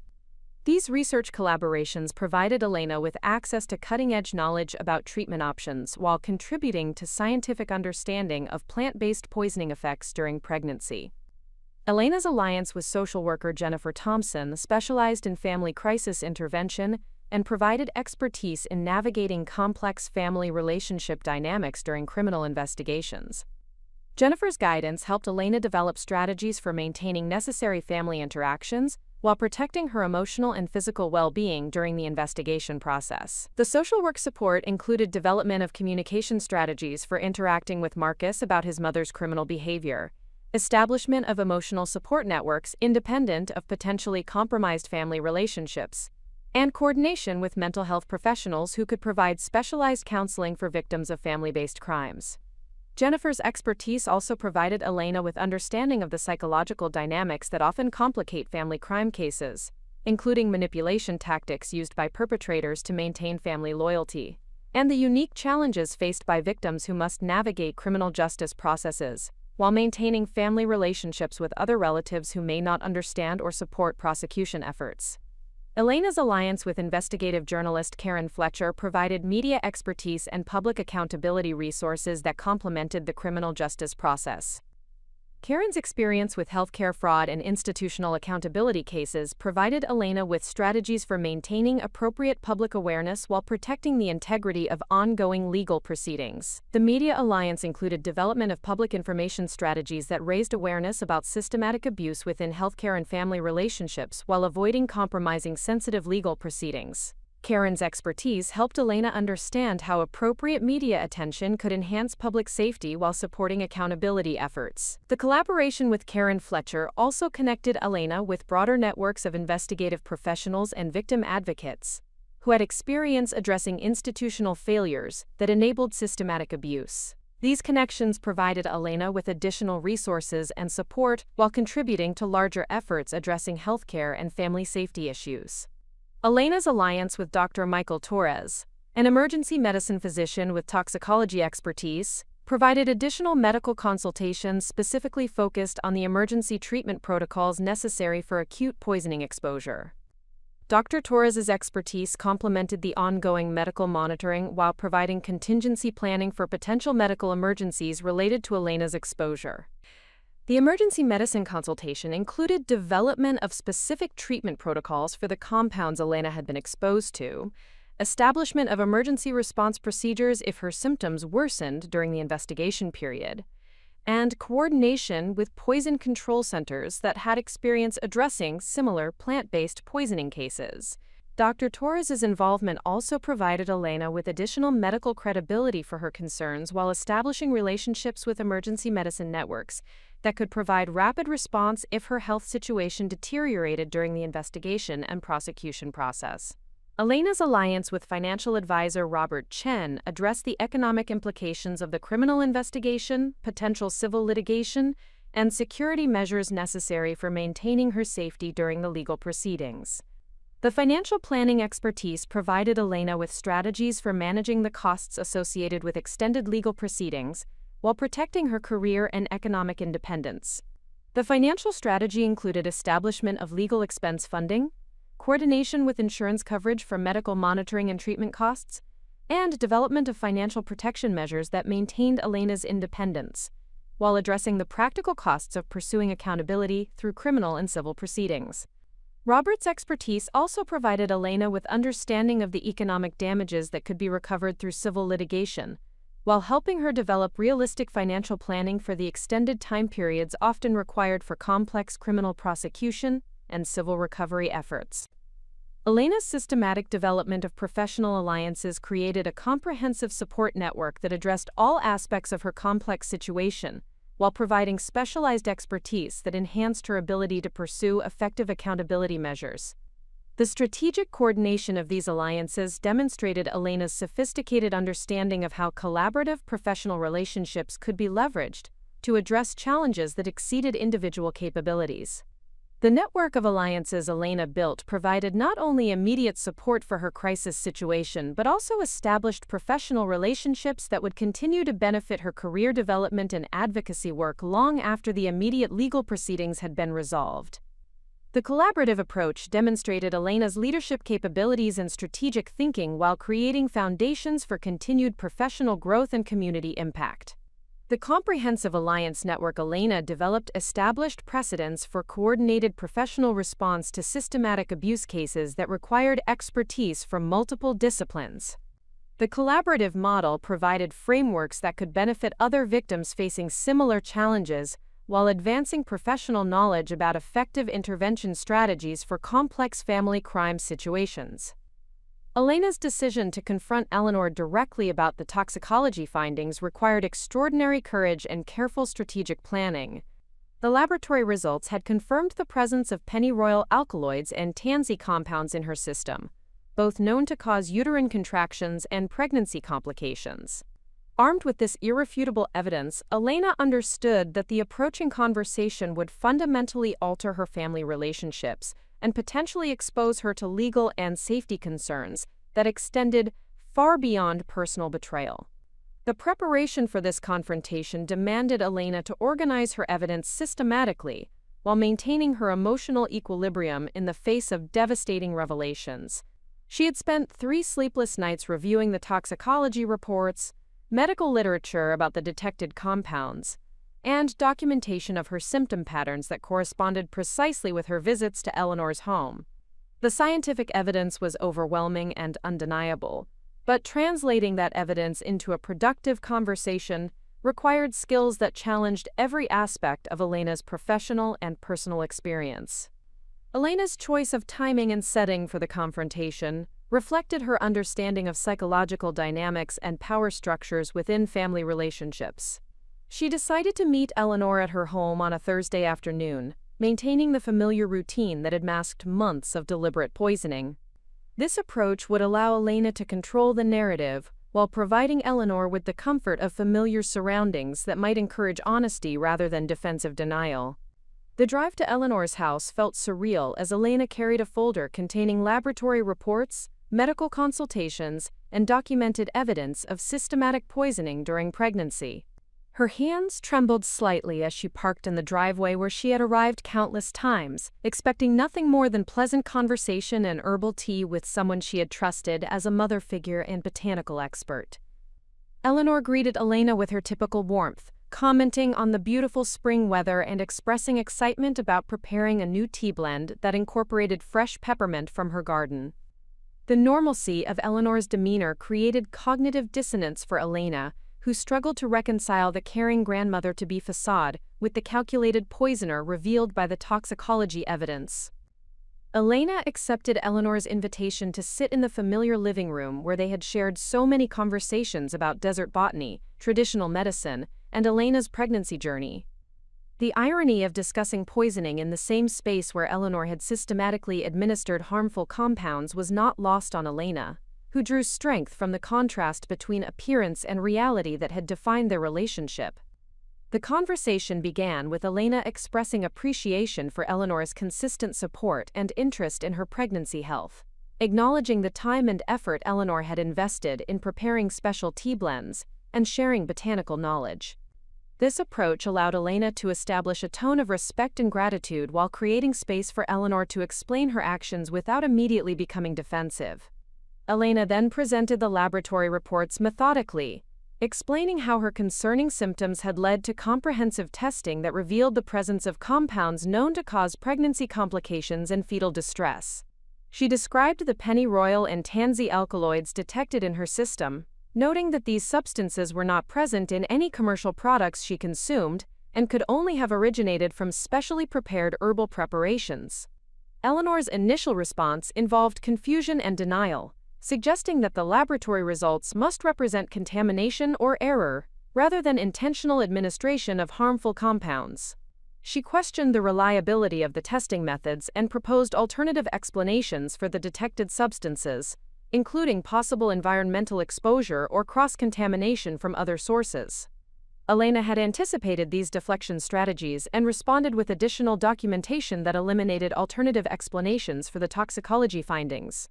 These research collaborations provided Elena with access to cutting-edge knowledge about treatment options while contributing to scientific understanding of plant-based poisoning effects during pregnancy. Elena's alliance with social worker Jennifer Thompson specialized in family crisis intervention and provided expertise in navigating complex family relationship dynamics during criminal investigations. Jennifer's guidance helped Elena develop strategies for maintaining necessary family interactions while protecting her emotional and physical well-being during the investigation process. The social work support included development of communication strategies for interacting with Marcus about his mother's criminal behavior, establishment of emotional support networks independent of potentially compromised family relationships, and coordination with mental health professionals who could provide specialized counseling for victims of family-based crimes. Jennifer's expertise also provided Elena with understanding of the psychological dynamics that often complicate family crime cases, including manipulation tactics used by perpetrators to maintain family loyalty, and the unique challenges faced by victims who must navigate criminal justice processes, while maintaining family relationships with other relatives who may not understand or support prosecution efforts. Elena's alliance with investigative journalist Karen Fletcher provided media expertise and public accountability resources that complemented the criminal justice process. Karen's experience with healthcare fraud and institutional accountability cases provided Elena with strategies for maintaining appropriate public awareness while protecting the integrity of ongoing legal proceedings. The Media Alliance included development of public information strategies that raised awareness about systematic abuse within healthcare and family relationships while avoiding compromising sensitive legal proceedings. Karen's expertise helped Elena understand how appropriate media attention could enhance public safety while supporting accountability efforts. The collaboration with Karen Fletcher also connected Elena with broader networks of investigative professionals and victim advocates who had experience addressing institutional failures that enabled systematic abuse. These connections provided Elena with additional resources and support while contributing to larger efforts addressing healthcare and family safety issues. Elena's alliance with Dr. Michael Torres, an emergency medicine physician with toxicology expertise, provided additional medical consultations specifically focused on the emergency treatment protocols necessary for acute poisoning exposure. Dr. Torres's expertise complemented the ongoing medical monitoring while providing contingency planning for potential medical emergencies related to Elena's exposure. The emergency medicine consultation included development of specific treatment protocols for the compounds Elena had been exposed to, establishment of emergency response procedures if her symptoms worsened during the investigation period, and coordination with poison control centers that had experience addressing similar plant-based poisoning cases. Dr. Torres's involvement also provided Elena with additional medical credibility for her concerns while establishing relationships with emergency medicine networks that could provide rapid response if her health situation deteriorated during the investigation and prosecution process. Elena's alliance with financial advisor Robert Chen addressed the economic implications of the criminal investigation, potential civil litigation, and security measures necessary for maintaining her safety during the legal proceedings. The financial planning expertise provided Elena with strategies for managing the costs associated with extended legal proceedings while protecting her career and economic independence. The financial strategy included establishment of legal expense funding, coordination with insurance coverage for medical monitoring and treatment costs, and development of financial protection measures that maintained Elena's independence, while addressing the practical costs of pursuing accountability through criminal and civil proceedings. Robert's expertise also provided Elena with understanding of the economic damages that could be recovered through civil litigation, while helping her develop realistic financial planning for the extended time periods often required for complex criminal prosecution and civil recovery efforts. Elena's systematic development of professional alliances created a comprehensive support network that addressed all aspects of her complex situation, while providing specialized expertise that enhanced her ability to pursue effective accountability measures. The strategic coordination of these alliances demonstrated Elena's sophisticated understanding of how collaborative professional relationships could be leveraged to address challenges that exceeded individual capabilities. The network of alliances Elena built provided not only immediate support for her crisis situation but also established professional relationships that would continue to benefit her career development and advocacy work long after the immediate legal proceedings had been resolved. The collaborative approach demonstrated Elena's leadership capabilities and strategic thinking while creating foundations for continued professional growth and community impact. The comprehensive alliance network Elena developed established precedents for coordinated professional response to systematic abuse cases that required expertise from multiple disciplines. The collaborative model provided frameworks that could benefit other victims facing similar challenges, while advancing professional knowledge about effective intervention strategies for complex family crime situations. Elena's decision to confront Eleanor directly about the toxicology findings required extraordinary courage and careful strategic planning. The laboratory results had confirmed the presence of pennyroyal alkaloids and tansy compounds in her system, both known to cause uterine contractions and pregnancy complications. Armed with this irrefutable evidence, Elena understood that the approaching conversation would fundamentally alter her family relationships and potentially expose her to legal and safety concerns that extended far beyond personal betrayal. The preparation for this confrontation demanded Elena to organize her evidence systematically while maintaining her emotional equilibrium in the face of devastating revelations. She had spent 3 sleepless nights reviewing the toxicology reports, medical literature about the detected compounds, and documentation of her symptom patterns that corresponded precisely with her visits to Eleanor's home. The scientific evidence was overwhelming and undeniable, but translating that evidence into a productive conversation required skills that challenged every aspect of Elena's professional and personal experience. Elena's choice of timing and setting for the confrontation reflected her understanding of psychological dynamics and power structures within family relationships. She decided to meet Eleanor at her home on a Thursday afternoon, maintaining the familiar routine that had masked months of deliberate poisoning. This approach would allow Elena to control the narrative while providing Eleanor with the comfort of familiar surroundings that might encourage honesty rather than defensive denial. The drive to Eleanor's house felt surreal as Elena carried a folder containing laboratory reports, medical consultations, and documented evidence of systematic poisoning during pregnancy. Her hands trembled slightly as she parked in the driveway where she had arrived countless times, expecting nothing more than pleasant conversation and herbal tea with someone she had trusted as a mother figure and botanical expert. Eleanor greeted Elena with her typical warmth, commenting on the beautiful spring weather and expressing excitement about preparing a new tea blend that incorporated fresh peppermint from her garden. The normalcy of Eleanor's demeanor created cognitive dissonance for Elena, who struggled to reconcile the caring grandmother-to-be facade with the calculated poisoner revealed by the toxicology evidence. Elena accepted Eleanor's invitation to sit in the familiar living room where they had shared so many conversations about desert botany, traditional medicine, and Elena's pregnancy journey. The irony of discussing poisoning in the same space where Eleanor had systematically administered harmful compounds was not lost on Elena, who drew strength from the contrast between appearance and reality that had defined their relationship. The conversation began with Elena expressing appreciation for Eleanor's consistent support and interest in her pregnancy health, acknowledging the time and effort Eleanor had invested in preparing special tea blends and sharing botanical knowledge. This approach allowed Elena to establish a tone of respect and gratitude while creating space for Eleanor to explain her actions without immediately becoming defensive. Elena then presented the laboratory reports methodically, explaining how her concerning symptoms had led to comprehensive testing that revealed the presence of compounds known to cause pregnancy complications and fetal distress. She described the pennyroyal and tansy alkaloids detected in her system, noting that these substances were not present in any commercial products she consumed and could only have originated from specially prepared herbal preparations. Eleanor's initial response involved confusion and denial, suggesting that the laboratory results must represent contamination or error, rather than intentional administration of harmful compounds. She questioned the reliability of the testing methods and proposed alternative explanations for the detected substances, including possible environmental exposure or cross-contamination from other sources. Elena had anticipated these deflection strategies and responded with additional documentation that eliminated alternative explanations for the toxicology findings.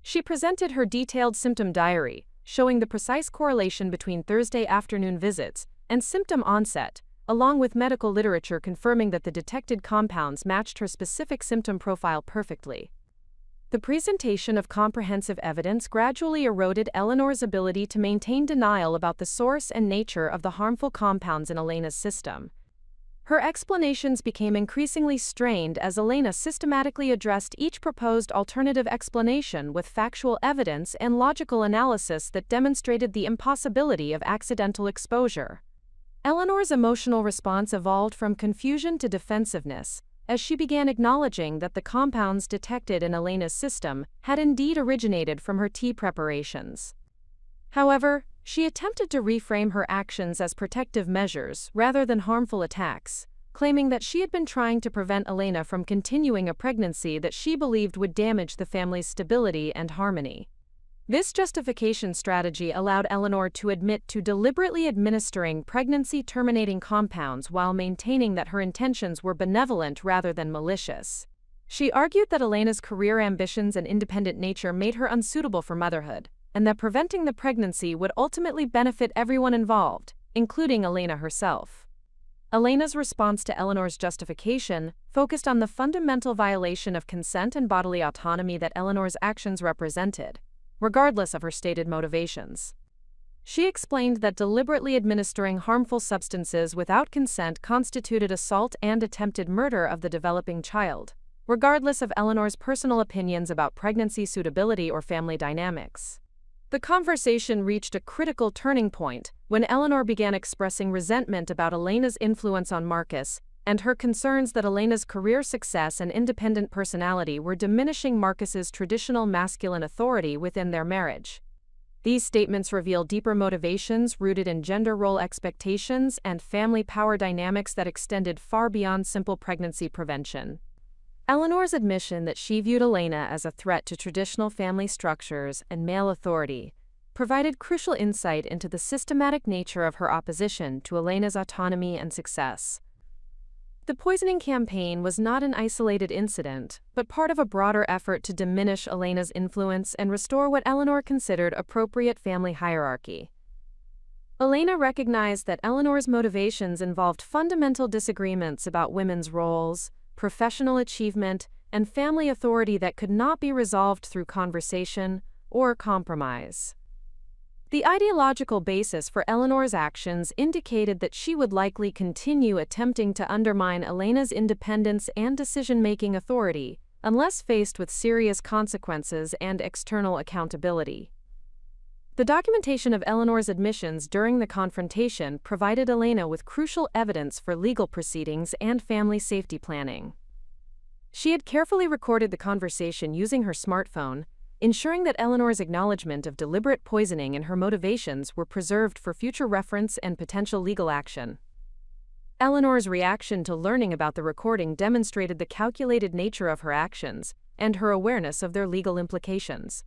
She presented her detailed symptom diary, showing the precise correlation between Thursday afternoon visits and symptom onset, along with medical literature confirming that the detected compounds matched her specific symptom profile perfectly. The presentation of comprehensive evidence gradually eroded Eleanor's ability to maintain denial about the source and nature of the harmful compounds in Elena's system. Her explanations became increasingly strained as Elena systematically addressed each proposed alternative explanation with factual evidence and logical analysis that demonstrated the impossibility of accidental exposure. Eleanor's emotional response evolved from confusion to defensiveness, as she began acknowledging that the compounds detected in Elena's system had indeed originated from her tea preparations. However, she attempted to reframe her actions as protective measures rather than harmful attacks, claiming that she had been trying to prevent Elena from continuing a pregnancy that she believed would damage the family's stability and harmony. This justification strategy allowed Eleanor to admit to deliberately administering pregnancy-terminating compounds while maintaining that her intentions were benevolent rather than malicious. She argued that Elena's career ambitions and independent nature made her unsuitable for motherhood, and that preventing the pregnancy would ultimately benefit everyone involved, including Elena herself. Elena's response to Eleanor's justification focused on the fundamental violation of consent and bodily autonomy that Eleanor's actions represented, regardless of her stated motivations. She explained that deliberately administering harmful substances without consent constituted assault and attempted murder of the developing child, regardless of Eleanor's personal opinions about pregnancy suitability or family dynamics. The conversation reached a critical turning point when Eleanor began expressing resentment about Elena's influence on Marcus and her concerns that Elena's career success and independent personality were diminishing Marcus's traditional masculine authority within their marriage. These statements reveal deeper motivations rooted in gender role expectations and family power dynamics that extended far beyond simple pregnancy prevention. Eleanor's admission that she viewed Elena as a threat to traditional family structures and male authority provided crucial insight into the systematic nature of her opposition to Elena's autonomy and success. The poisoning campaign was not an isolated incident, but part of a broader effort to diminish Elena's influence and restore what Eleanor considered appropriate family hierarchy. Elena recognized that Eleanor's motivations involved fundamental disagreements about women's roles, professional achievement, and family authority that could not be resolved through conversation or compromise. The ideological basis for Eleanor's actions indicated that she would likely continue attempting to undermine Elena's independence and decision-making authority unless faced with serious consequences and external accountability. The documentation of Eleanor's admissions during the confrontation provided Elena with crucial evidence for legal proceedings and family safety planning. She had carefully recorded the conversation using her smartphone, ensuring that Eleanor's acknowledgement of deliberate poisoning and her motivations were preserved for future reference and potential legal action. Eleanor's reaction to learning about the recording demonstrated the calculated nature of her actions and her awareness of their legal implications.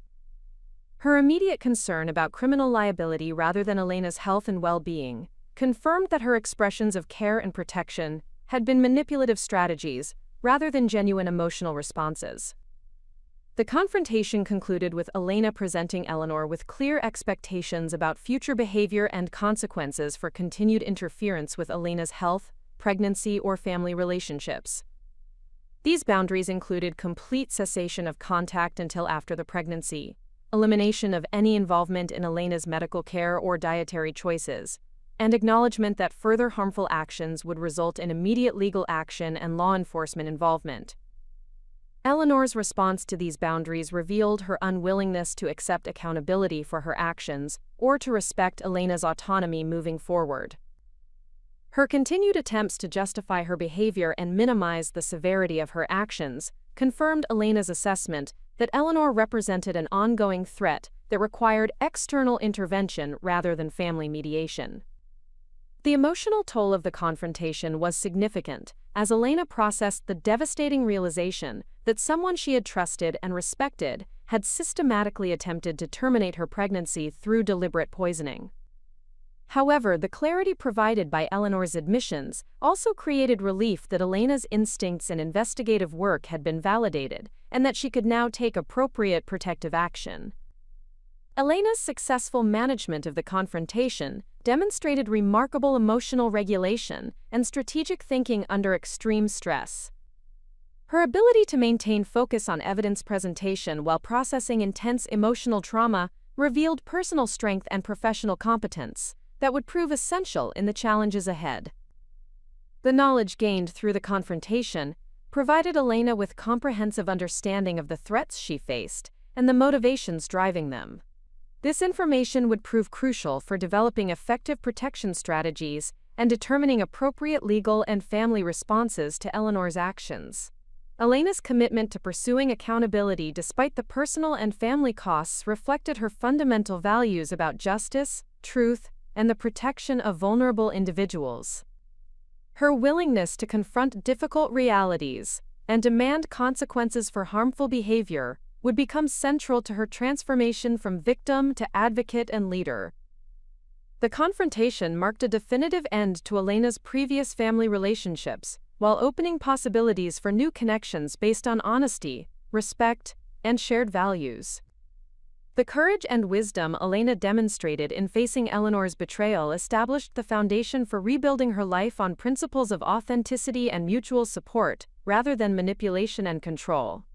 Her immediate concern about criminal liability rather than Elena's health and well-being confirmed that her expressions of care and protection had been manipulative strategies rather than genuine emotional responses. The confrontation concluded with Elena presenting Eleanor with clear expectations about future behavior and consequences for continued interference with Elena's health, pregnancy, or family relationships. These boundaries included complete cessation of contact until after the pregnancy, elimination of any involvement in Elena's medical care or dietary choices, and acknowledgement that further harmful actions would result in immediate legal action and law enforcement involvement. Eleanor's response to these boundaries revealed her unwillingness to accept accountability for her actions or to respect Elena's autonomy moving forward. Her continued attempts to justify her behavior and minimize the severity of her actions confirmed Elena's assessment that Eleanor represented an ongoing threat that required external intervention rather than family mediation. The emotional toll of the confrontation was significant, as Elena processed the devastating realization that someone she had trusted and respected had systematically attempted to terminate her pregnancy through deliberate poisoning. However, the clarity provided by Eleanor's admissions also created relief that Elena's instincts and investigative work had been validated, and that she could now take appropriate protective action. Elena's successful management of the confrontation demonstrated remarkable emotional regulation and strategic thinking under extreme stress. Her ability to maintain focus on evidence presentation while processing intense emotional trauma revealed personal strength and professional competence that would prove essential in the challenges ahead. The knowledge gained through the confrontation provided Elena with comprehensive understanding of the threats she faced and the motivations driving them. This information would prove crucial for developing effective protection strategies and determining appropriate legal and family responses to Eleanor's actions. Elena's commitment to pursuing accountability despite the personal and family costs reflected her fundamental values about justice, truth, and the protection of vulnerable individuals. Her willingness to confront difficult realities and demand consequences for harmful behavior would become central to her transformation from victim to advocate and leader. The confrontation marked a definitive end to Elena's previous family relationships, while opening possibilities for new connections based on honesty, respect, and shared values. The courage and wisdom Elena demonstrated in facing Eleanor's betrayal established the foundation for rebuilding her life on principles of authenticity and mutual support, rather than manipulation and control.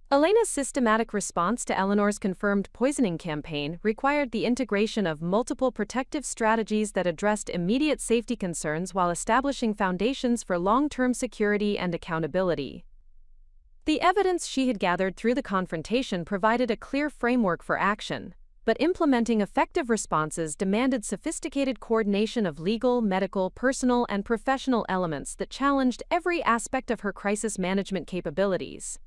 Elena's systematic response to Eleanor's confirmed poisoning campaign required the integration of multiple protective strategies that addressed immediate safety concerns while establishing foundations for long-term security and accountability. The evidence she had gathered through the confrontation provided a clear framework for action, but implementing effective responses demanded sophisticated coordination of legal, medical, personal, and professional elements that challenged every aspect of her crisis management capabilities.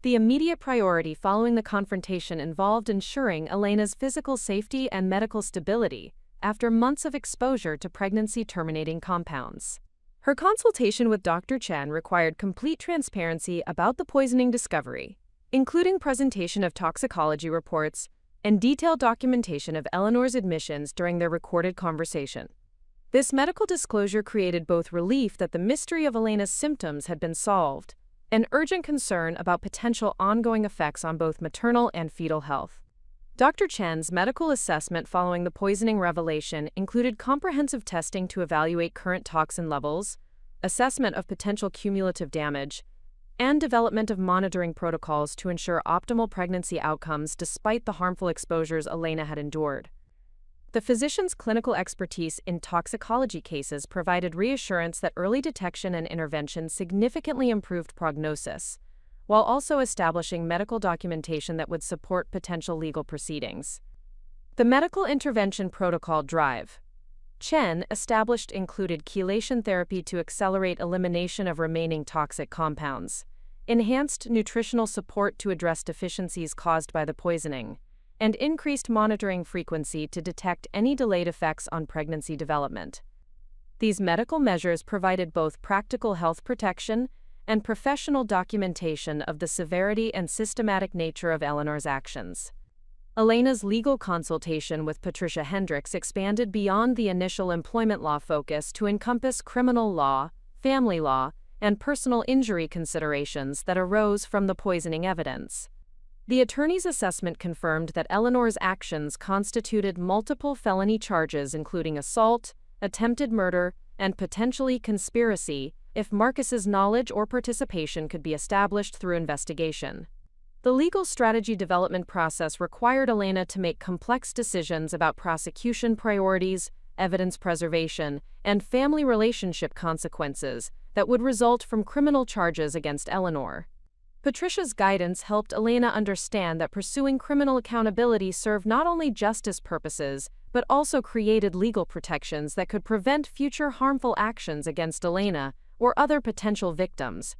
The immediate priority following the confrontation involved ensuring Elena's physical safety and medical stability after months of exposure to pregnancy-terminating compounds. Her consultation with Dr. Chen required complete transparency about the poisoning discovery, including presentation of toxicology reports and detailed documentation of Eleanor's admissions during their recorded conversation. This medical disclosure created both relief that the mystery of Elena's symptoms had been solved and urgent concern about potential ongoing effects on both maternal and fetal health. Dr. Chen's medical assessment following the poisoning revelation included comprehensive testing to evaluate current toxin levels, assessment of potential cumulative damage, and development of monitoring protocols to ensure optimal pregnancy outcomes despite the harmful exposures Elena had endured. The physician's clinical expertise in toxicology cases provided reassurance that early detection and intervention significantly improved prognosis, while also establishing medical documentation that would support potential legal proceedings. The medical intervention protocol drive Chen established included chelation therapy to accelerate elimination of remaining toxic compounds, enhanced nutritional support to address deficiencies caused by the poisoning, and increased monitoring frequency to detect any delayed effects on pregnancy development. These medical measures provided both practical health protection and professional documentation of the severity and systematic nature of Eleanor's actions. Elena's legal consultation with Patricia Hendricks expanded beyond the initial employment law focus to encompass criminal law, family law, and personal injury considerations that arose from the poisoning evidence. The attorney's assessment confirmed that Eleanor's actions constituted multiple felony charges including assault, attempted murder, and potentially conspiracy, if Marcus's knowledge or participation could be established through investigation. The legal strategy development process required Elena to make complex decisions about prosecution priorities, evidence preservation, and family relationship consequences that would result from criminal charges against Eleanor. Patricia's guidance helped Elena understand that pursuing criminal accountability served not only justice purposes, but also created legal protections that could prevent future harmful actions against Elena or other potential victims.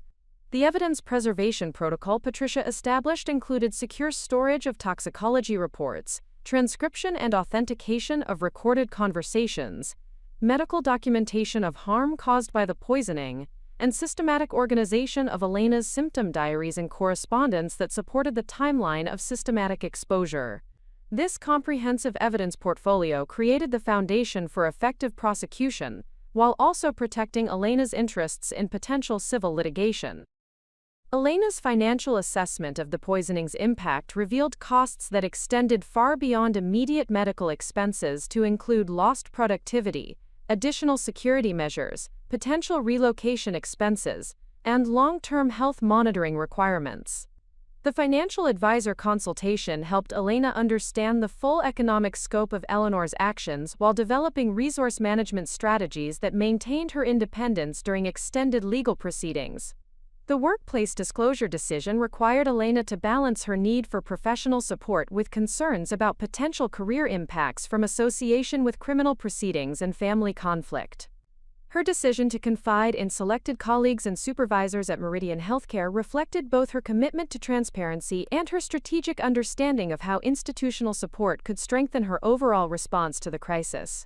The evidence preservation protocol Patricia established included secure storage of toxicology reports, transcription and authentication of recorded conversations, medical documentation of harm caused by the poisoning, and systematic organization of Elena's symptom diaries and correspondence that supported the timeline of systematic exposure. This comprehensive evidence portfolio created the foundation for effective prosecution, while also protecting Elena's interests in potential civil litigation. Elena's financial assessment of the poisoning's impact revealed costs that extended far beyond immediate medical expenses to include lost productivity, additional security measures, potential relocation expenses, and long-term health monitoring requirements. The financial advisor consultation helped Elena understand the full economic scope of Eleanor's actions while developing resource management strategies that maintained her independence during extended legal proceedings. The workplace disclosure decision required Elena to balance her need for professional support with concerns about potential career impacts from association with criminal proceedings and family conflict. Her decision to confide in selected colleagues and supervisors at Meridian Healthcare reflected both her commitment to transparency and her strategic understanding of how institutional support could strengthen her overall response to the crisis.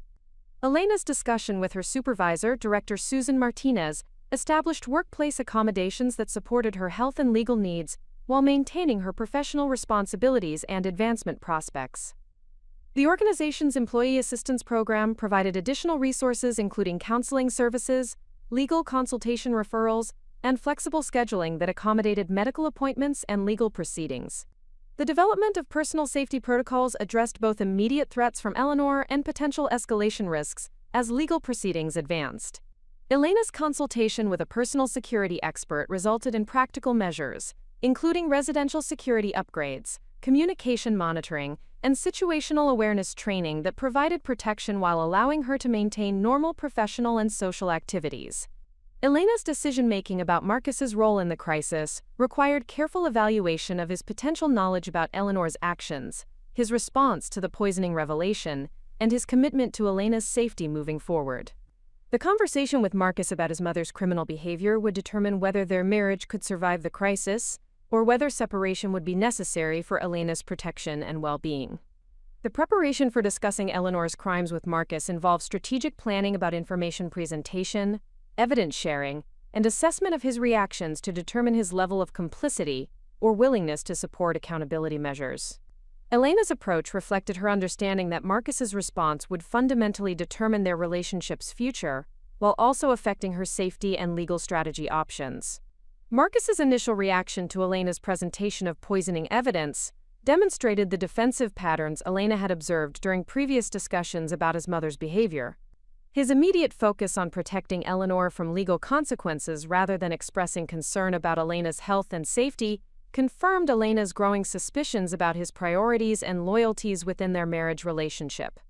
Elena's discussion with her supervisor, Director Susan Martinez, established workplace accommodations that supported her health and legal needs while maintaining her professional responsibilities and advancement prospects. The organization's Employee Assistance Program provided additional resources including counseling services, legal consultation referrals, and flexible scheduling that accommodated medical appointments and legal proceedings. The development of personal safety protocols addressed both immediate threats from Eleanor and potential escalation risks as legal proceedings advanced. Elena's consultation with a personal security expert resulted in practical measures, including residential security upgrades, communication monitoring, and situational awareness training that provided protection while allowing her to maintain normal professional and social activities. Elena's decision-making about Marcus's role in the crisis required careful evaluation of his potential knowledge about Eleanor's actions, his response to the poisoning revelation, and his commitment to Elena's safety moving forward. The conversation with Marcus about his mother's criminal behavior would determine whether their marriage could survive the crisis, or whether separation would be necessary for Elena's protection and well-being. The preparation for discussing Eleanor's crimes with Marcus involved strategic planning about information presentation, evidence sharing, and assessment of his reactions to determine his level of complicity or willingness to support accountability measures. Elena's approach reflected her understanding that Marcus's response would fundamentally determine their relationship's future, while also affecting her safety and legal strategy options. Marcus's initial reaction to Elena's presentation of poisoning evidence demonstrated the defensive patterns Elena had observed during previous discussions about his mother's behavior. His immediate focus on protecting Eleanor from legal consequences rather than expressing concern about Elena's health and safety confirmed Elena's growing suspicions about his priorities and loyalties within their marriage relationship.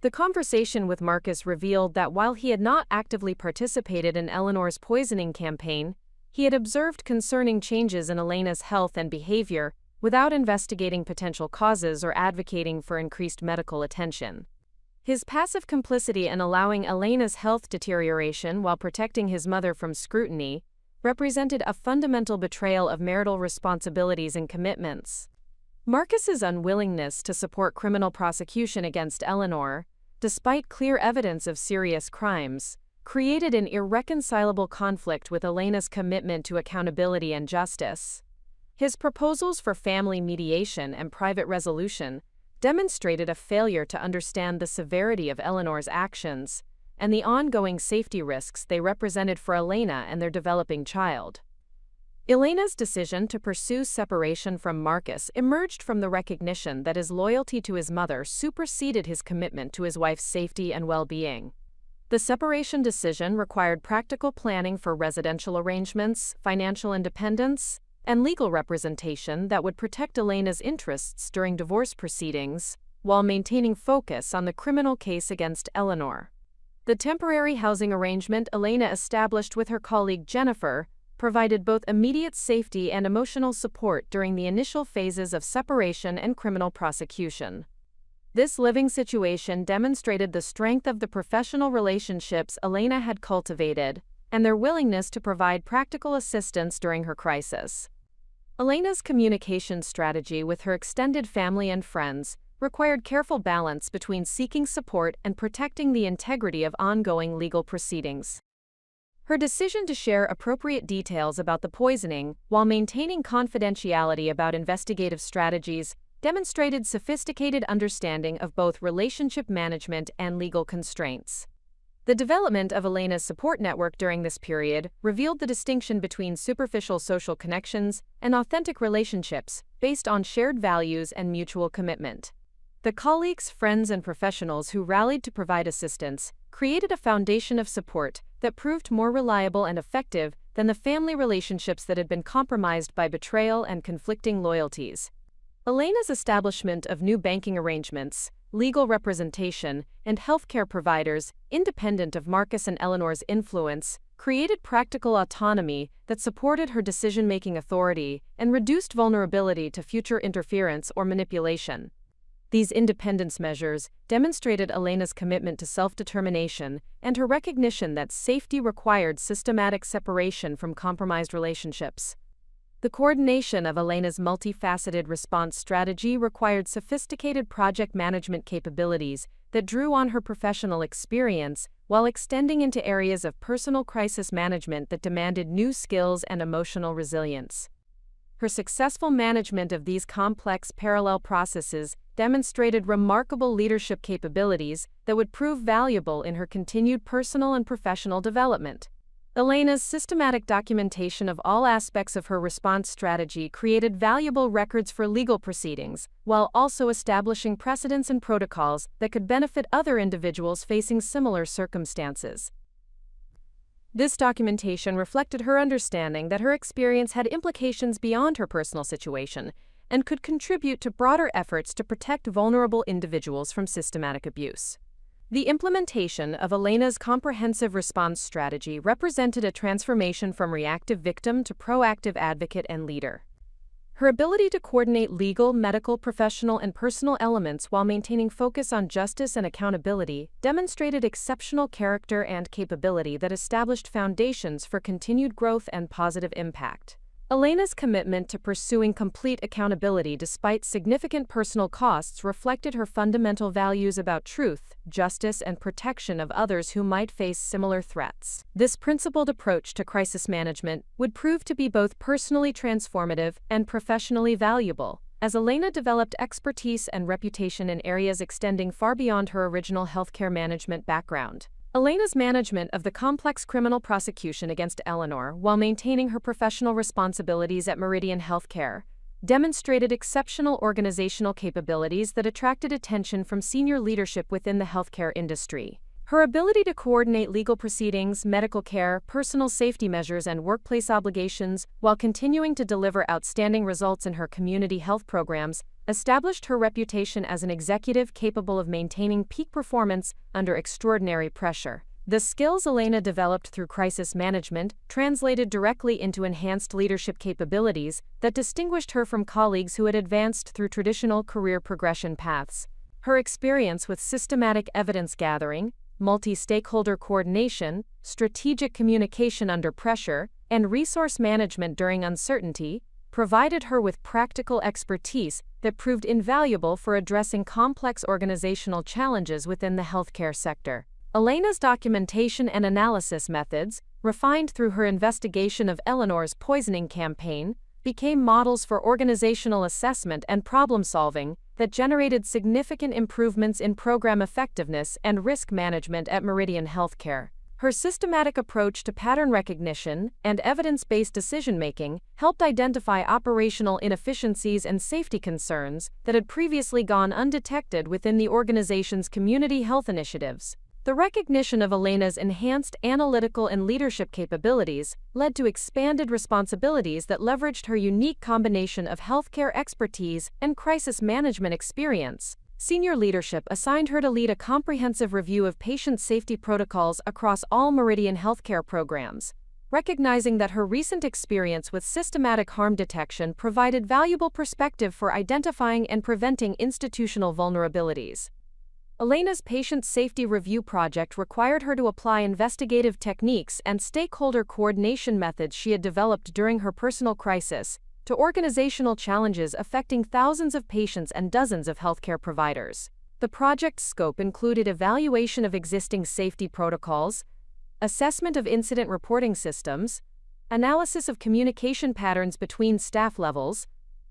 The conversation with Marcus revealed that while he had not actively participated in Eleanor's poisoning campaign, he had observed concerning changes in Elena's health and behavior without investigating potential causes or advocating for increased medical attention. His passive complicity in allowing Elena's health deterioration while protecting his mother from scrutiny represented a fundamental betrayal of marital responsibilities and commitments. Marcus's unwillingness to support criminal prosecution against Eleanor, despite clear evidence of serious crimes, created an irreconcilable conflict with Elena's commitment to accountability and justice. His proposals for family mediation and private resolution demonstrated a failure to understand the severity of Eleanor's actions and the ongoing safety risks they represented for Elena and their developing child. Elena's decision to pursue separation from Marcus emerged from the recognition that his loyalty to his mother superseded his commitment to his wife's safety and well-being. The separation decision required practical planning for residential arrangements, financial independence, and legal representation that would protect Elena's interests during divorce proceedings, while maintaining focus on the criminal case against Eleanor. The temporary housing arrangement Elena established with her colleague Jennifer provided both immediate safety and emotional support during the initial phases of separation and criminal prosecution. This living situation demonstrated the strength of the professional relationships Elena had cultivated and their willingness to provide practical assistance during her crisis. Elena's communication strategy with her extended family and friends required careful balance between seeking support and protecting the integrity of ongoing legal proceedings. Her decision to share appropriate details about the poisoning while maintaining confidentiality about investigative strategies demonstrated sophisticated understanding of both relationship management and legal constraints. The development of Elena's support network during this period revealed the distinction between superficial social connections and authentic relationships based on shared values and mutual commitment. The colleagues, friends, and professionals who rallied to provide assistance created a foundation of support that proved more reliable and effective than the family relationships that had been compromised by betrayal and conflicting loyalties. Elena's establishment of new banking arrangements, legal representation, and healthcare providers, independent of Marcus and Eleanor's influence, created practical autonomy that supported her decision-making authority and reduced vulnerability to future interference or manipulation. These independence measures demonstrated Elena's commitment to self-determination and her recognition that safety required systematic separation from compromised relationships. The coordination of Elena's multifaceted response strategy required sophisticated project management capabilities that drew on her professional experience while extending into areas of personal crisis management that demanded new skills and emotional resilience. Her successful management of these complex parallel processes demonstrated remarkable leadership capabilities that would prove valuable in her continued personal and professional development. Elena's systematic documentation of all aspects of her response strategy created valuable records for legal proceedings, while also establishing precedents and protocols that could benefit other individuals facing similar circumstances. This documentation reflected her understanding that her experience had implications beyond her personal situation and could contribute to broader efforts to protect vulnerable individuals from systematic abuse. The implementation of Elena's comprehensive response strategy represented a transformation from reactive victim to proactive advocate and leader. Her ability to coordinate legal, medical, professional, and personal elements while maintaining focus on justice and accountability demonstrated exceptional character and capability that established foundations for continued growth and positive impact. Elena's commitment to pursuing complete accountability despite significant personal costs reflected her fundamental values about truth, justice, and protection of others who might face similar threats. This principled approach to crisis management would prove to be both personally transformative and professionally valuable, as Elena developed expertise and reputation in areas extending far beyond her original healthcare management background. Elena's management of the complex criminal prosecution against Eleanor while maintaining her professional responsibilities at Meridian Healthcare demonstrated exceptional organizational capabilities that attracted attention from senior leadership within the healthcare industry. Her ability to coordinate legal proceedings, medical care, personal safety measures, and workplace obligations while continuing to deliver outstanding results in her community health programs established her reputation as an executive capable of maintaining peak performance under extraordinary pressure. The skills Elena developed through crisis management translated directly into enhanced leadership capabilities that distinguished her from colleagues who had advanced through traditional career progression paths. Her experience with systematic evidence gathering, multi-stakeholder coordination, strategic communication under pressure, and resource management during uncertainty provided her with practical expertise that proved invaluable for addressing complex organizational challenges within the healthcare sector. Elena's documentation and analysis methods, refined through her investigation of Eleanor's poisoning campaign, became models for organizational assessment and problem-solving that generated significant improvements in program effectiveness and risk management at Meridian Healthcare. Her systematic approach to pattern recognition and evidence-based decision-making helped identify operational inefficiencies and safety concerns that had previously gone undetected within the organization's community health initiatives. The recognition of Elena's enhanced analytical and leadership capabilities led to expanded responsibilities that leveraged her unique combination of healthcare expertise and crisis management experience. Senior leadership assigned her to lead a comprehensive review of patient safety protocols across all Meridian healthcare programs, recognizing that her recent experience with systematic harm detection provided valuable perspective for identifying and preventing institutional vulnerabilities. Elena's patient safety review project required her to apply investigative techniques and stakeholder coordination methods she had developed during her personal crisis to organizational challenges affecting thousands of patients and dozens of healthcare providers. The project's scope included evaluation of existing safety protocols, assessment of incident reporting systems, analysis of communication patterns between staff levels,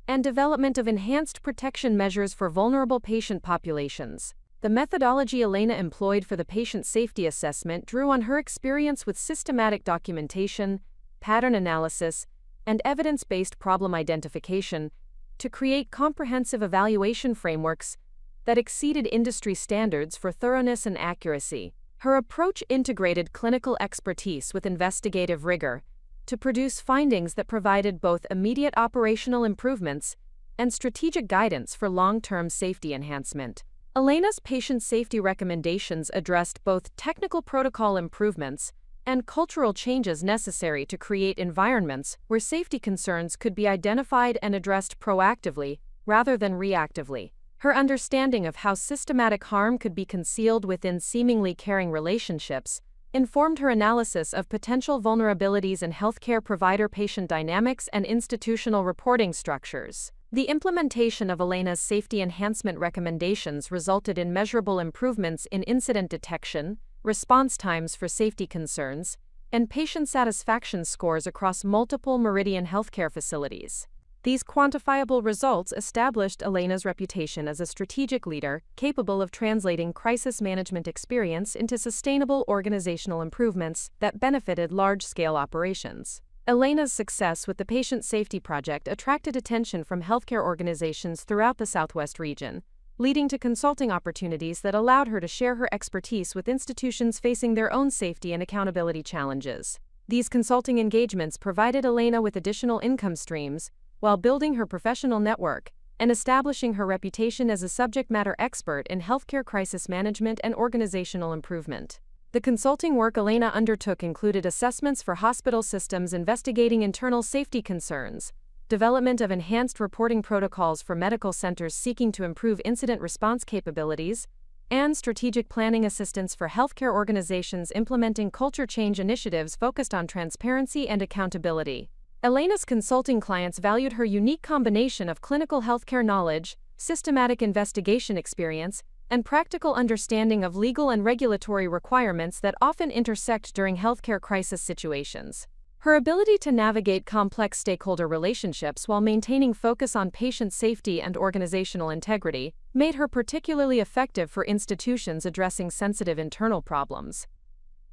and development of enhanced protection measures for vulnerable patient populations. The methodology Elena employed for the patient safety assessment drew on her experience with systematic documentation, pattern analysis, and evidence-based problem identification to create comprehensive evaluation frameworks that exceeded industry standards for thoroughness and accuracy. Her approach integrated clinical expertise with investigative rigor to produce findings that provided both immediate operational improvements and strategic guidance for long-term safety enhancement. Elena's patient safety recommendations addressed both technical protocol improvements and cultural changes necessary to create environments where safety concerns could be identified and addressed proactively rather than reactively. Her understanding of how systematic harm could be concealed within seemingly caring relationships informed her analysis of potential vulnerabilities in healthcare provider-patient dynamics and institutional reporting structures. The implementation of Elena's safety enhancement recommendations resulted in measurable improvements in incident detection, response times for safety concerns, and patient satisfaction scores across multiple Meridian healthcare facilities. These quantifiable results established Elena's reputation as a strategic leader capable of translating crisis management experience into sustainable organizational improvements that benefited large-scale operations. Elena's success with the Patient Safety Project attracted attention from healthcare organizations throughout the Southwest region, leading to consulting opportunities that allowed her to share her expertise with institutions facing their own safety and accountability challenges. These consulting engagements provided Elena with additional income streams, while building her professional network and establishing her reputation as a subject matter expert in healthcare crisis management and organizational improvement. The consulting work Elena undertook included assessments for hospital systems investigating internal safety concerns, development of enhanced reporting protocols for medical centers seeking to improve incident response capabilities, and strategic planning assistance for healthcare organizations implementing culture change initiatives focused on transparency and accountability. Elena's consulting clients valued her unique combination of clinical healthcare knowledge, systematic investigation experience, and practical understanding of legal and regulatory requirements that often intersect during healthcare crisis situations. Her ability to navigate complex stakeholder relationships while maintaining focus on patient safety and organizational integrity made her particularly effective for institutions addressing sensitive internal problems.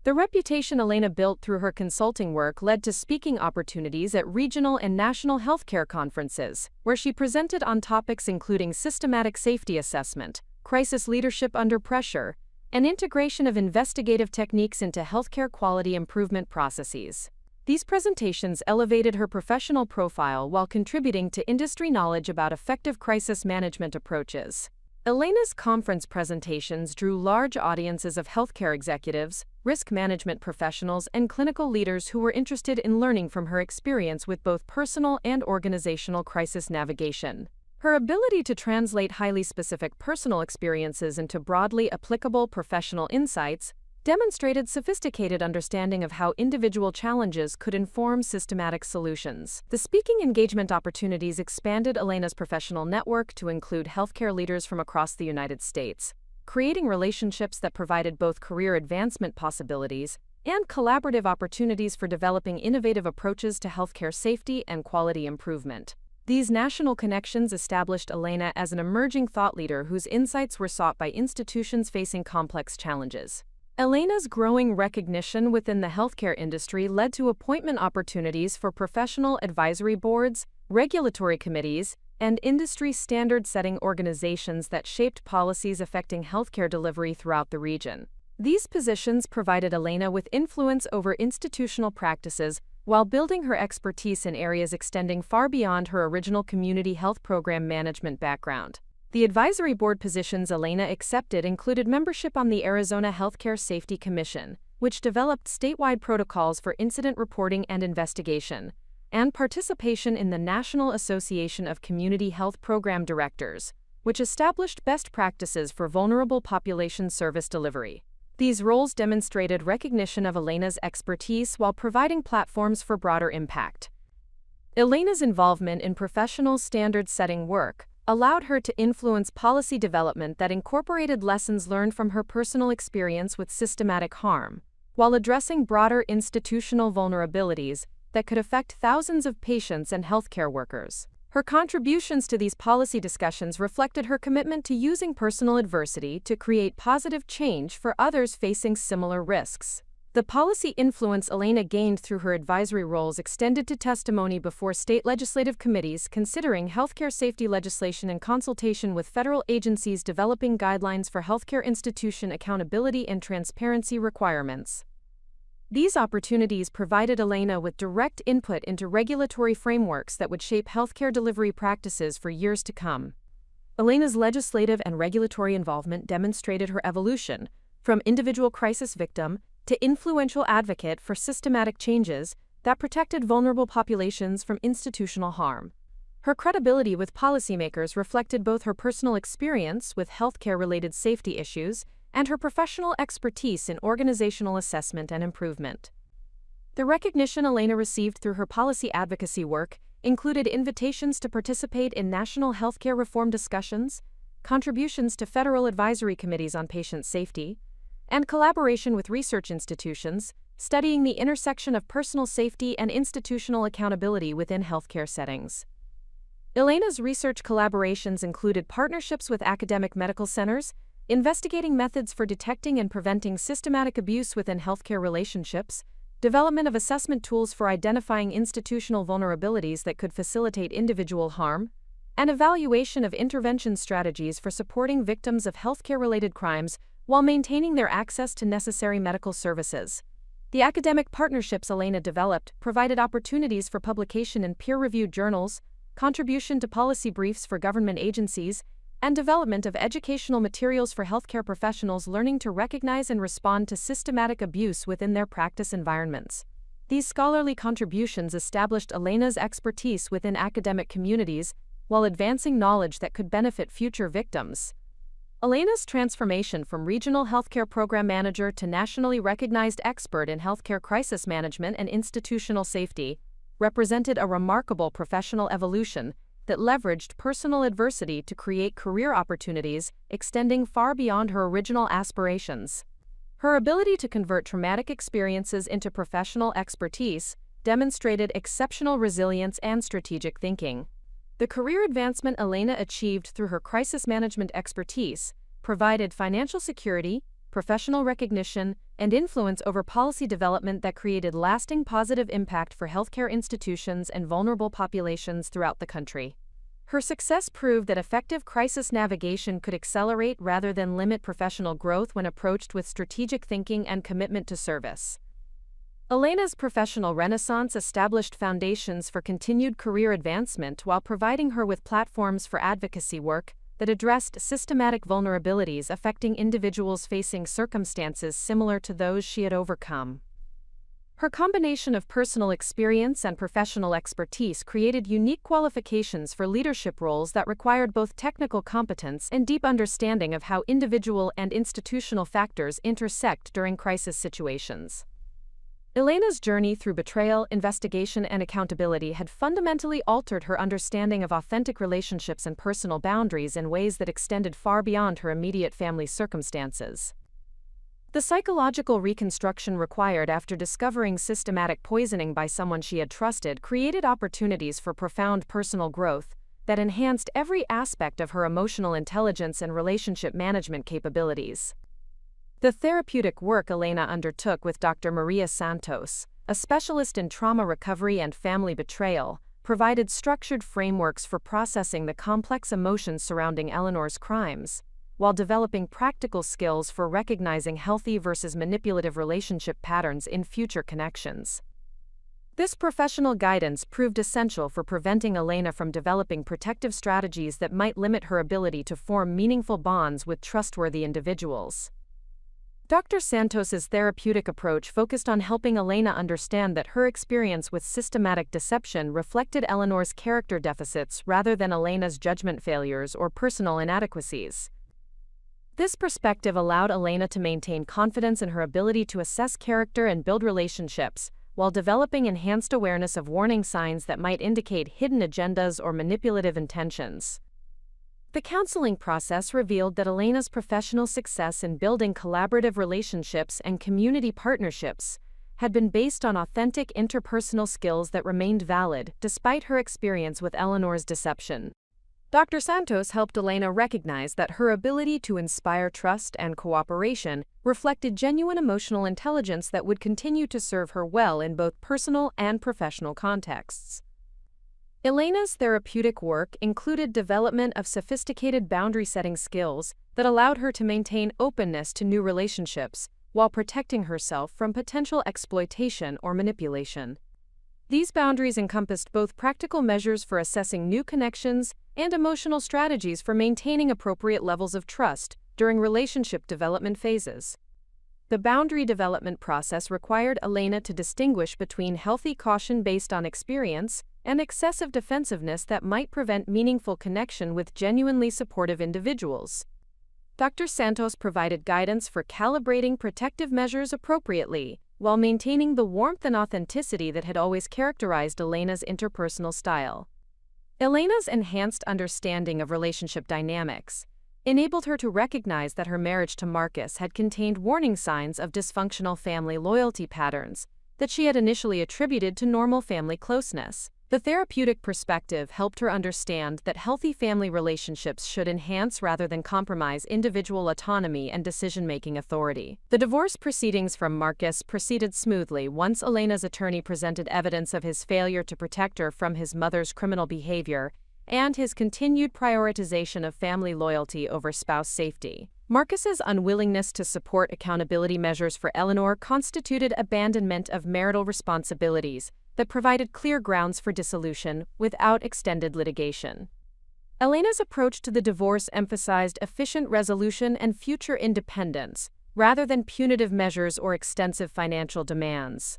The reputation Elena built through her consulting work led to speaking opportunities at regional and national healthcare conferences, where she presented on topics including systematic safety assessment, crisis leadership under pressure, and integration of investigative techniques into healthcare quality improvement processes. These presentations elevated her professional profile while contributing to industry knowledge about effective crisis management approaches. Elena's conference presentations drew large audiences of healthcare executives, risk management professionals, and clinical leaders who were interested in learning from her experience with both personal and organizational crisis navigation. Her ability to translate highly specific personal experiences into broadly applicable professional insights demonstrated sophisticated understanding of how individual challenges could inform systematic solutions. The speaking engagement opportunities expanded Elena's professional network to include healthcare leaders from across the United States, creating relationships that provided both career advancement possibilities and collaborative opportunities for developing innovative approaches to healthcare safety and quality improvement. These national connections established Elena as an emerging thought leader whose insights were sought by institutions facing complex challenges. Elena's growing recognition within the healthcare industry led to appointment opportunities for professional advisory boards, regulatory committees, and industry standard-setting organizations that shaped policies affecting healthcare delivery throughout the region. These positions provided Elena with influence over institutional practices while building her expertise in areas extending far beyond her original community health program management background. The advisory board positions Elena accepted included membership on the Arizona Healthcare Safety Commission, which developed statewide protocols for incident reporting and investigation, and participation in the National Association of Community Health Program Directors, which established best practices for vulnerable population service delivery. These roles demonstrated recognition of Elena's expertise while providing platforms for broader impact. Elena's involvement in professional standard-setting work allowed her to influence policy development that incorporated lessons learned from her personal experience with systematic harm, while addressing broader institutional vulnerabilities that could affect thousands of patients and healthcare workers. Her contributions to these policy discussions reflected her commitment to using personal adversity to create positive change for others facing similar risks. The policy influence Elena gained through her advisory roles extended to testimony before state legislative committees considering healthcare safety legislation in consultation with federal agencies developing guidelines for healthcare institution accountability and transparency requirements. These opportunities provided Elena with direct input into regulatory frameworks that would shape healthcare delivery practices for years to come. Elena's legislative and regulatory involvement demonstrated her evolution from individual crisis victim to influential advocate for systematic changes that protected vulnerable populations from institutional harm. Her credibility with policymakers reflected both her personal experience with healthcare-related safety issues and her professional expertise in organizational assessment and improvement. The recognition Elena received through her policy advocacy work included invitations to participate in national healthcare reform discussions, contributions to federal advisory committees on patient safety, and collaboration with research institutions studying the intersection of personal safety and institutional accountability within healthcare settings. Elena's research collaborations included partnerships with academic medical centers, investigating methods for detecting and preventing systematic abuse within healthcare relationships, development of assessment tools for identifying institutional vulnerabilities that could facilitate individual harm, and evaluation of intervention strategies for supporting victims of healthcare-related crimes while maintaining their access to necessary medical services. The academic partnerships Elena developed provided opportunities for publication in peer-reviewed journals, contribution to policy briefs for government agencies, and development of educational materials for healthcare professionals learning to recognize and respond to systematic abuse within their practice environments. These scholarly contributions established Elena's expertise within academic communities while advancing knowledge that could benefit future victims. Elena's transformation from regional healthcare program manager to nationally recognized expert in healthcare crisis management and institutional safety represented a remarkable professional evolution that leveraged personal adversity to create career opportunities extending far beyond her original aspirations. Her ability to convert traumatic experiences into professional expertise demonstrated exceptional resilience and strategic thinking. The career advancement Elena achieved through her crisis management expertise provided financial security, professional recognition, and influence over policy development that created lasting positive impact for healthcare institutions and vulnerable populations throughout the country. Her success proved that effective crisis navigation could accelerate rather than limit professional growth when approached with strategic thinking and commitment to service. Elena's professional renaissance established foundations for continued career advancement while providing her with platforms for advocacy work that addressed systematic vulnerabilities affecting individuals facing circumstances similar to those she had overcome. Her combination of personal experience and professional expertise created unique qualifications for leadership roles that required both technical competence and deep understanding of how individual and institutional factors intersect during crisis situations. Elena's journey through betrayal, investigation, and accountability had fundamentally altered her understanding of authentic relationships and personal boundaries in ways that extended far beyond her immediate family circumstances. The psychological reconstruction required after discovering systematic poisoning by someone she had trusted created opportunities for profound personal growth that enhanced every aspect of her emotional intelligence and relationship management capabilities. The therapeutic work Elena undertook with Dr. Maria Santos, a specialist in trauma recovery and family betrayal, provided structured frameworks for processing the complex emotions surrounding Eleanor's crimes, while developing practical skills for recognizing healthy versus manipulative relationship patterns in future connections. This professional guidance proved essential for preventing Elena from developing protective strategies that might limit her ability to form meaningful bonds with trustworthy individuals. Dr. Santos's therapeutic approach focused on helping Elena understand that her experience with systematic deception reflected Eleanor's character deficits rather than Elena's judgment failures or personal inadequacies. This perspective allowed Elena to maintain confidence in her ability to assess character and build relationships, while developing enhanced awareness of warning signs that might indicate hidden agendas or manipulative intentions. The counseling process revealed that Elena's professional success in building collaborative relationships and community partnerships had been based on authentic interpersonal skills that remained valid despite her experience with Eleanor's deception. Dr. Santos helped Elena recognize that her ability to inspire trust and cooperation reflected genuine emotional intelligence that would continue to serve her well in both personal and professional contexts. Elena's therapeutic work included development of sophisticated boundary-setting skills that allowed her to maintain openness to new relationships while protecting herself from potential exploitation or manipulation. These boundaries encompassed both practical measures for assessing new connections and emotional strategies for maintaining appropriate levels of trust during relationship development phases. The boundary development process required Elena to distinguish between healthy caution based on experience and excessive defensiveness that might prevent meaningful connection with genuinely supportive individuals. Dr. Santos provided guidance for calibrating protective measures appropriately, while maintaining the warmth and authenticity that had always characterized Elena's interpersonal style. Elena's enhanced understanding of relationship dynamics enabled her to recognize that her marriage to Marcus had contained warning signs of dysfunctional family loyalty patterns that she had initially attributed to normal family closeness. The therapeutic perspective helped her understand that healthy family relationships should enhance rather than compromise individual autonomy and decision-making authority. The divorce proceedings from Marcus proceeded smoothly once Elena's attorney presented evidence of his failure to protect her from his mother's criminal behavior and his continued prioritization of family loyalty over spouse safety. Marcus's unwillingness to support accountability measures for Eleanor constituted abandonment of marital responsibilities that provided clear grounds for dissolution without extended litigation. Elena's approach to the divorce emphasized efficient resolution and future independence, rather than punitive measures or extensive financial demands.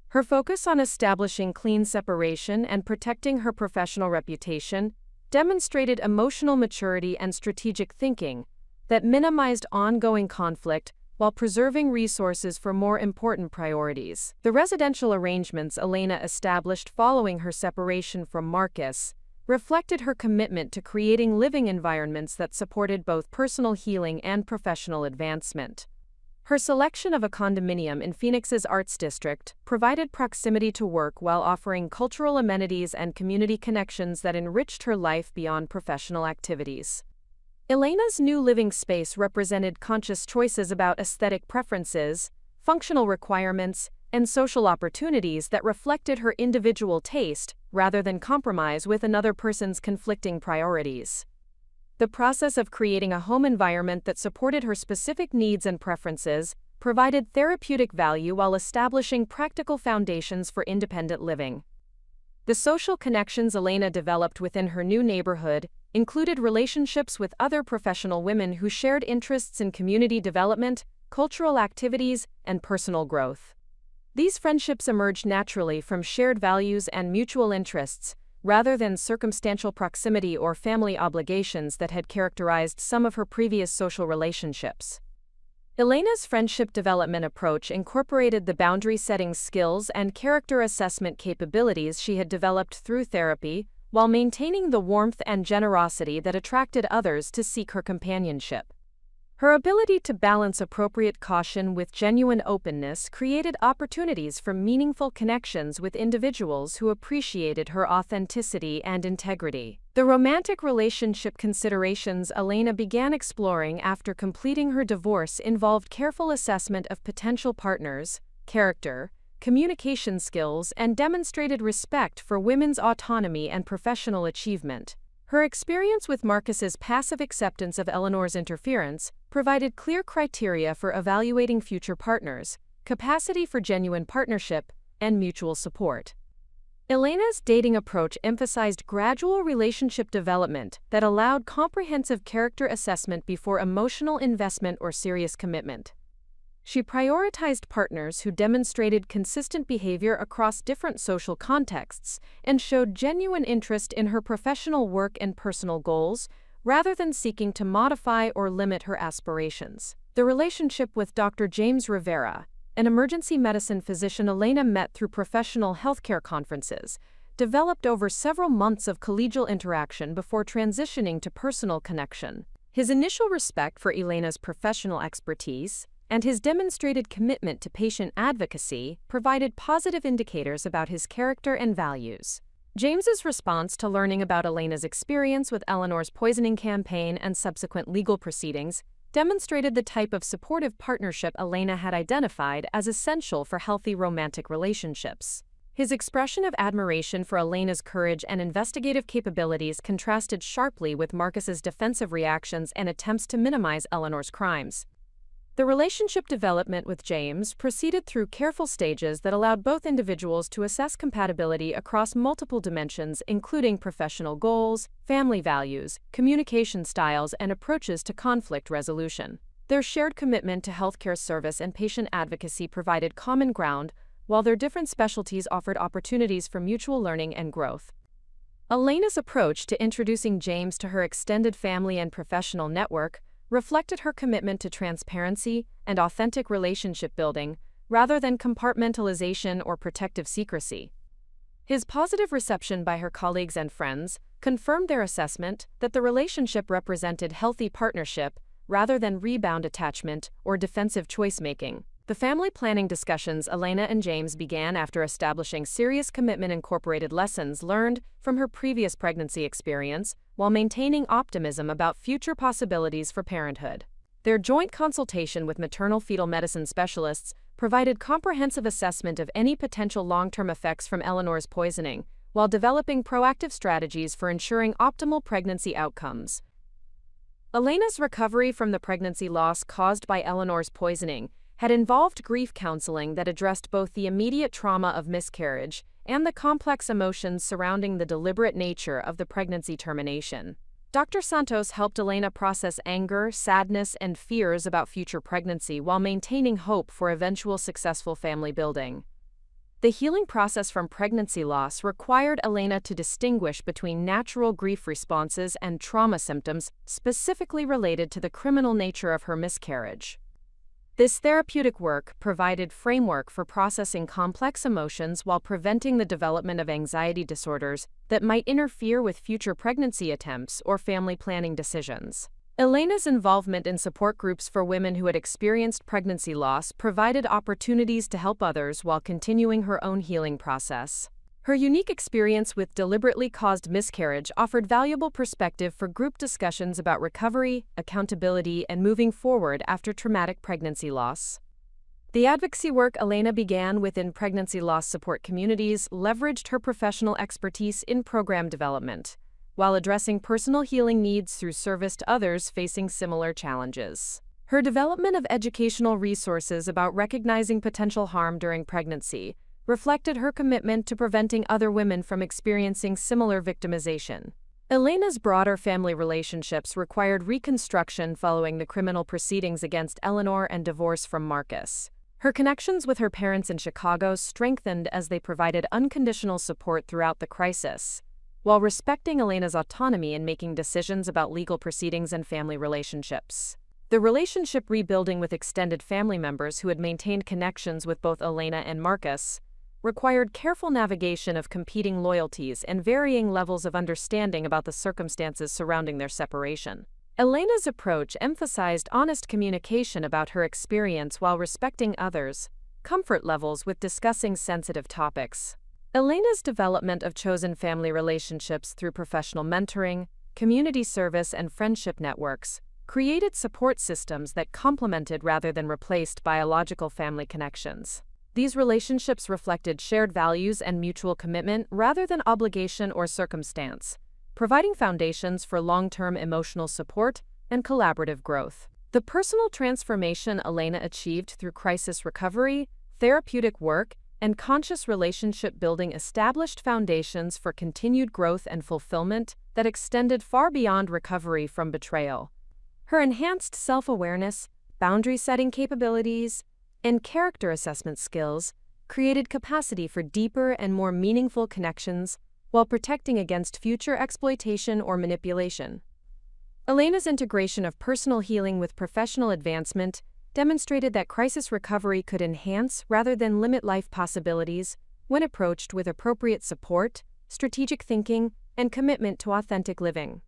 Her focus on establishing clean separation and protecting her professional reputation demonstrated emotional maturity and strategic thinking that minimized ongoing conflict while preserving resources for more important priorities. The residential arrangements Elena established following her separation from Marcus reflected her commitment to creating living environments that supported both personal healing and professional advancement. Her selection of a condominium in Phoenix's Arts District provided proximity to work while offering cultural amenities and community connections that enriched her life beyond professional activities. Elena's new living space represented conscious choices about aesthetic preferences, functional requirements, and social opportunities that reflected her individual taste rather than compromise with another person's conflicting priorities. The process of creating a home environment that supported her specific needs and preferences provided therapeutic value while establishing practical foundations for independent living. The social connections Elena developed within her new neighborhood included relationships with other professional women who shared interests in community development, cultural activities, and personal growth. These friendships emerged naturally from shared values and mutual interests, rather than circumstantial proximity or family obligations that had characterized some of her previous social relationships. Elena's friendship development approach incorporated the boundary-setting skills and character assessment capabilities she had developed through therapy, while maintaining the warmth and generosity that attracted others to seek her companionship. Her ability to balance appropriate caution with genuine openness created opportunities for meaningful connections with individuals who appreciated her authenticity and integrity. The romantic relationship considerations Elena began exploring after completing her divorce involved careful assessment of potential partners, character, communication skills, and demonstrated respect for women's autonomy and professional achievement. Her experience with Marcus's passive acceptance of Eleanor's interference provided clear criteria for evaluating future partners, capacity for genuine partnership, and mutual support. Elena's dating approach emphasized gradual relationship development that allowed comprehensive character assessment before emotional investment or serious commitment. She prioritized partners who demonstrated consistent behavior across different social contexts and showed genuine interest in her professional work and personal goals, rather than seeking to modify or limit her aspirations. The relationship with Dr. James Rivera, an emergency medicine physician Elena met through professional healthcare conferences, developed over several months of collegial interaction before transitioning to personal connection. His initial respect for Elena's professional expertise and his demonstrated commitment to patient advocacy provided positive indicators about his character and values. James's response to learning about Elena's experience with Eleanor's poisoning campaign and subsequent legal proceedings demonstrated the type of supportive partnership Elena had identified as essential for healthy romantic relationships. His expression of admiration for Elena's courage and investigative capabilities contrasted sharply with Marcus's defensive reactions and attempts to minimize Eleanor's crimes. The relationship development with James proceeded through careful stages that allowed both individuals to assess compatibility across multiple dimensions, including professional goals, family values, communication styles, and approaches to conflict resolution. Their shared commitment to healthcare service and patient advocacy provided common ground, while their different specialties offered opportunities for mutual learning and growth. Elena's approach to introducing James to her extended family and professional network reflected her commitment to transparency and authentic relationship building, rather than compartmentalization or protective secrecy. His positive reception by her colleagues and friends confirmed their assessment that the relationship represented healthy partnership rather than rebound attachment or defensive choice-making. The family planning discussions Elena and James began after establishing serious commitment incorporated lessons learned from her previous pregnancy experience while maintaining optimism about future possibilities for parenthood. Their joint consultation with maternal-fetal medicine specialists provided comprehensive assessment of any potential long-term effects from Eleanor's poisoning, while developing proactive strategies for ensuring optimal pregnancy outcomes. Elena's recovery from the pregnancy loss caused by Eleanor's poisoning had involved grief counseling that addressed both the immediate trauma of miscarriage and the complex emotions surrounding the deliberate nature of the pregnancy termination. Dr. Santos helped Elena process anger, sadness, and fears about future pregnancy while maintaining hope for eventual successful family building. The healing process from pregnancy loss required Elena to distinguish between natural grief responses and trauma symptoms specifically related to the criminal nature of her miscarriage. This therapeutic work provided framework for processing complex emotions while preventing the development of anxiety disorders that might interfere with future pregnancy attempts or family planning decisions. Elena's involvement in support groups for women who had experienced pregnancy loss provided opportunities to help others while continuing her own healing process. Her unique experience with deliberately caused miscarriage offered valuable perspective for group discussions about recovery, accountability, and moving forward after traumatic pregnancy loss. The advocacy work Elena began within pregnancy loss support communities leveraged her professional expertise in program development, while addressing personal healing needs through service to others facing similar challenges. Her development of educational resources about recognizing potential harm during pregnancy reflected her commitment to preventing other women from experiencing similar victimization. Elena's broader family relationships required reconstruction following the criminal proceedings against Eleanor and divorce from Marcus. Her connections with her parents in Chicago strengthened as they provided unconditional support throughout the crisis, while respecting Elena's autonomy in making decisions about legal proceedings and family relationships. The relationship rebuilding with extended family members who had maintained connections with both Elena and Marcus required careful navigation of competing loyalties and varying levels of understanding about the circumstances surrounding their separation. Elena's approach emphasized honest communication about her experience while respecting others' comfort levels with discussing sensitive topics. Elena's development of chosen family relationships through professional mentoring, community service, and friendship networks created support systems that complemented rather than replaced biological family connections. These relationships reflected shared values and mutual commitment rather than obligation or circumstance, providing foundations for long-term emotional support and collaborative growth. The personal transformation Elena achieved through crisis recovery, therapeutic work, and conscious relationship building established foundations for continued growth and fulfillment that extended far beyond recovery from betrayal. Her enhanced self-awareness, boundary-setting capabilities, and character assessment skills created capacity for deeper and more meaningful connections while protecting against future exploitation or manipulation. Elena's integration of personal healing with professional advancement demonstrated that crisis recovery could enhance rather than limit life possibilities when approached with appropriate support, strategic thinking, and commitment to authentic living.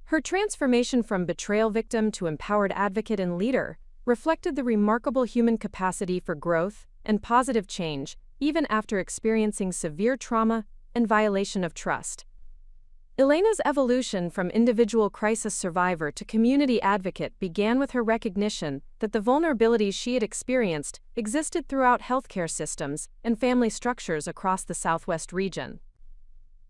Her transformation from betrayal victim to empowered advocate and leader reflected the remarkable human capacity for growth and positive change even after experiencing severe trauma and violation of trust. Elena's evolution from individual crisis survivor to community advocate began with her recognition that the vulnerabilities she had experienced existed throughout healthcare systems and family structures across the Southwest region.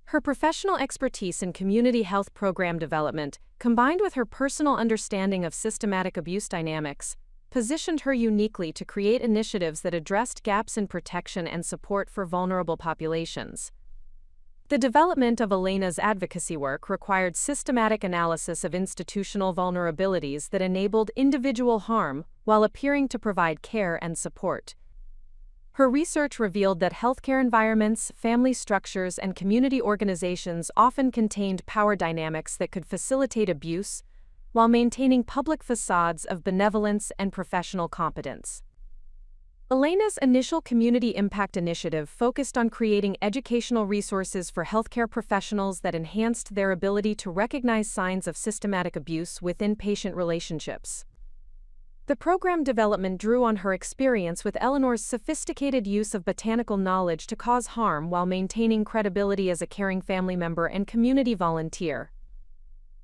Her professional expertise in community health program development, combined with her personal understanding of systematic abuse dynamics, positioned her uniquely to create initiatives that addressed gaps in protection and support for vulnerable populations. The development of Elena's advocacy work required systematic analysis of institutional vulnerabilities that enabled individual harm while appearing to provide care and support. Her research revealed that healthcare environments, family structures, and community organizations often contained power dynamics that could facilitate abuse, while maintaining public facades of benevolence and professional competence. Elena's initial community impact initiative focused on creating educational resources for healthcare professionals that enhanced their ability to recognize signs of systematic abuse within patient relationships. The program development drew on her experience with Eleanor's sophisticated use of botanical knowledge to cause harm while maintaining credibility as a caring family member and community volunteer.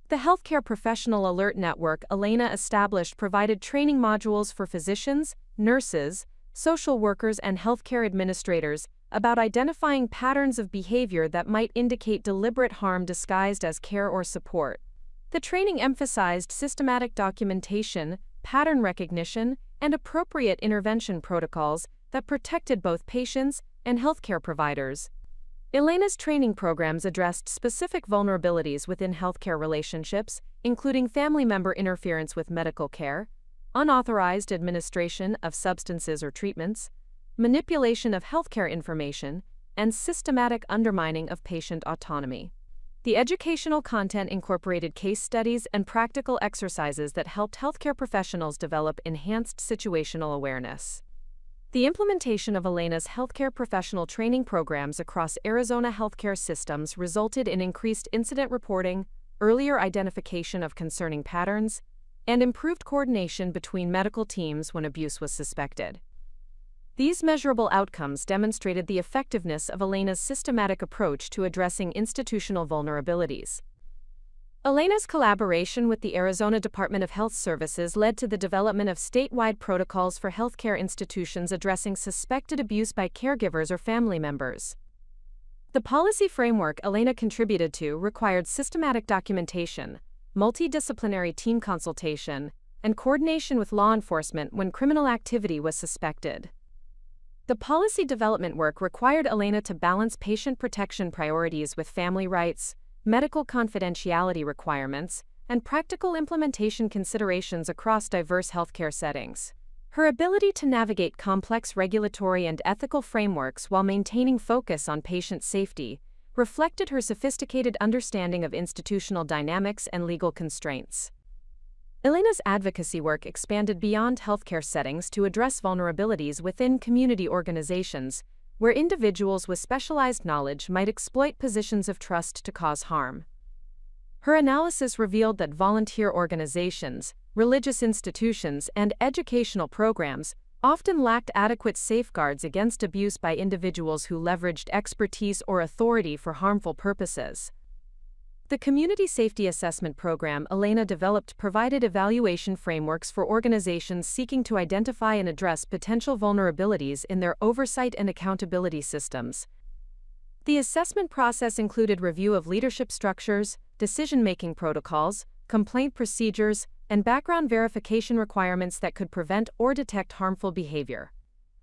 The Healthcare Professional Alert Network Elena established provided training modules for physicians, nurses, social workers, and healthcare administrators about identifying patterns of behavior that might indicate deliberate harm disguised as care or support. The training emphasized systematic documentation, pattern recognition, and appropriate intervention protocols that protected both patients and healthcare providers. Elena's training programs addressed specific vulnerabilities within healthcare relationships, including family member interference with medical care, unauthorized administration of substances or treatments, manipulation of healthcare information, and systematic undermining of patient autonomy. The educational content incorporated case studies and practical exercises that helped healthcare professionals develop enhanced situational awareness. The implementation of Elena's healthcare professional training programs across Arizona healthcare systems resulted in increased incident reporting, earlier identification of concerning patterns, and improved coordination between medical teams when abuse was suspected. These measurable outcomes demonstrated the effectiveness of Elena's systematic approach to addressing institutional vulnerabilities. Elena's collaboration with the Arizona Department of Health Services led to the development of statewide protocols for healthcare institutions addressing suspected abuse by caregivers or family members. The policy framework Elena contributed to required systematic documentation, multidisciplinary team consultation, and coordination with law enforcement when criminal activity was suspected. The policy development work required Elena to balance patient protection priorities with family rights, medical confidentiality requirements, and practical implementation considerations across diverse healthcare settings. Her ability to navigate complex regulatory and ethical frameworks while maintaining focus on patient safety reflected her sophisticated understanding of institutional dynamics and legal constraints. Elena's advocacy work expanded beyond healthcare settings to address vulnerabilities within community organizations, where individuals with specialized knowledge might exploit positions of trust to cause harm. Her analysis revealed that volunteer organizations, religious institutions, and educational programs often lacked adequate safeguards against abuse by individuals who leveraged expertise or authority for harmful purposes. The Community Safety Assessment Program Elena developed provided evaluation frameworks for organizations seeking to identify and address potential vulnerabilities in their oversight and accountability systems. The assessment process included review of leadership structures, decision-making protocols, complaint procedures, and background verification requirements that could prevent or detect harmful behavior.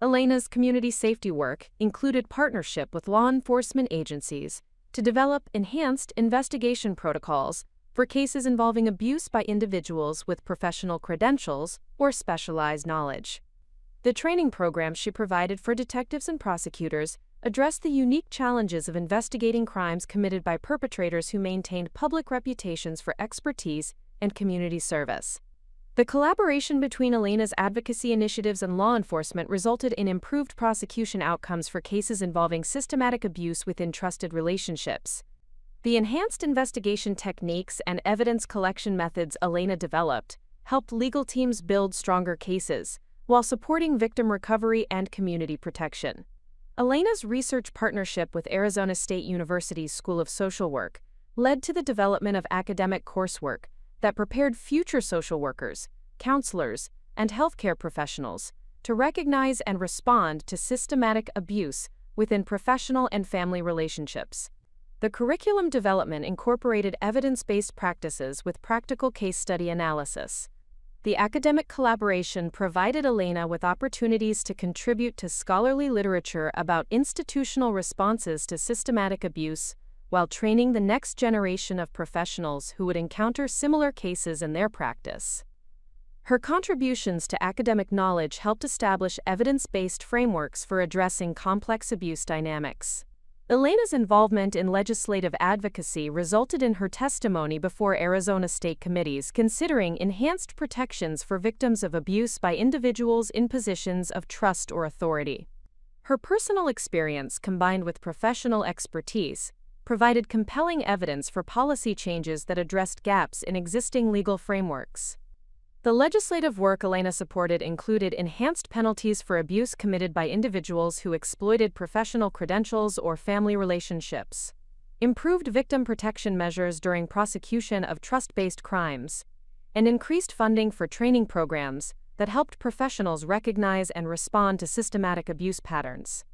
Elena's community safety work included partnership with law enforcement agencies to develop enhanced investigation protocols for cases involving abuse by individuals with professional credentials or specialized knowledge. The training programs she provided for detectives and prosecutors addressed the unique challenges of investigating crimes committed by perpetrators who maintained public reputations for expertise and community service. The collaboration between Elena's advocacy initiatives and law enforcement resulted in improved prosecution outcomes for cases involving systematic abuse within trusted relationships. The enhanced investigation techniques and evidence collection methods Elena developed helped legal teams build stronger cases, while supporting victim recovery and community protection. Elena's research partnership with Arizona State University's School of Social Work led to the development of academic coursework that prepared future social workers, counselors, and healthcare professionals to recognize and respond to systematic abuse within professional and family relationships. The curriculum development incorporated evidence-based practices with practical case study analysis. The academic collaboration provided Elena with opportunities to contribute to scholarly literature about institutional responses to systematic abuse, while training the next generation of professionals who would encounter similar cases in their practice. Her contributions to academic knowledge helped establish evidence-based frameworks for addressing complex abuse dynamics. Elena's involvement in legislative advocacy resulted in her testimony before Arizona state committees considering enhanced protections for victims of abuse by individuals in positions of trust or authority. Her personal experience combined with professional expertise provided compelling evidence for policy changes that addressed gaps in existing legal frameworks. The legislative work Elena supported included enhanced penalties for abuse committed by individuals who exploited professional credentials or family relationships, improved victim protection measures during prosecution of trust-based crimes, and increased funding for training programs that helped professionals recognize and respond to systematic abuse patterns.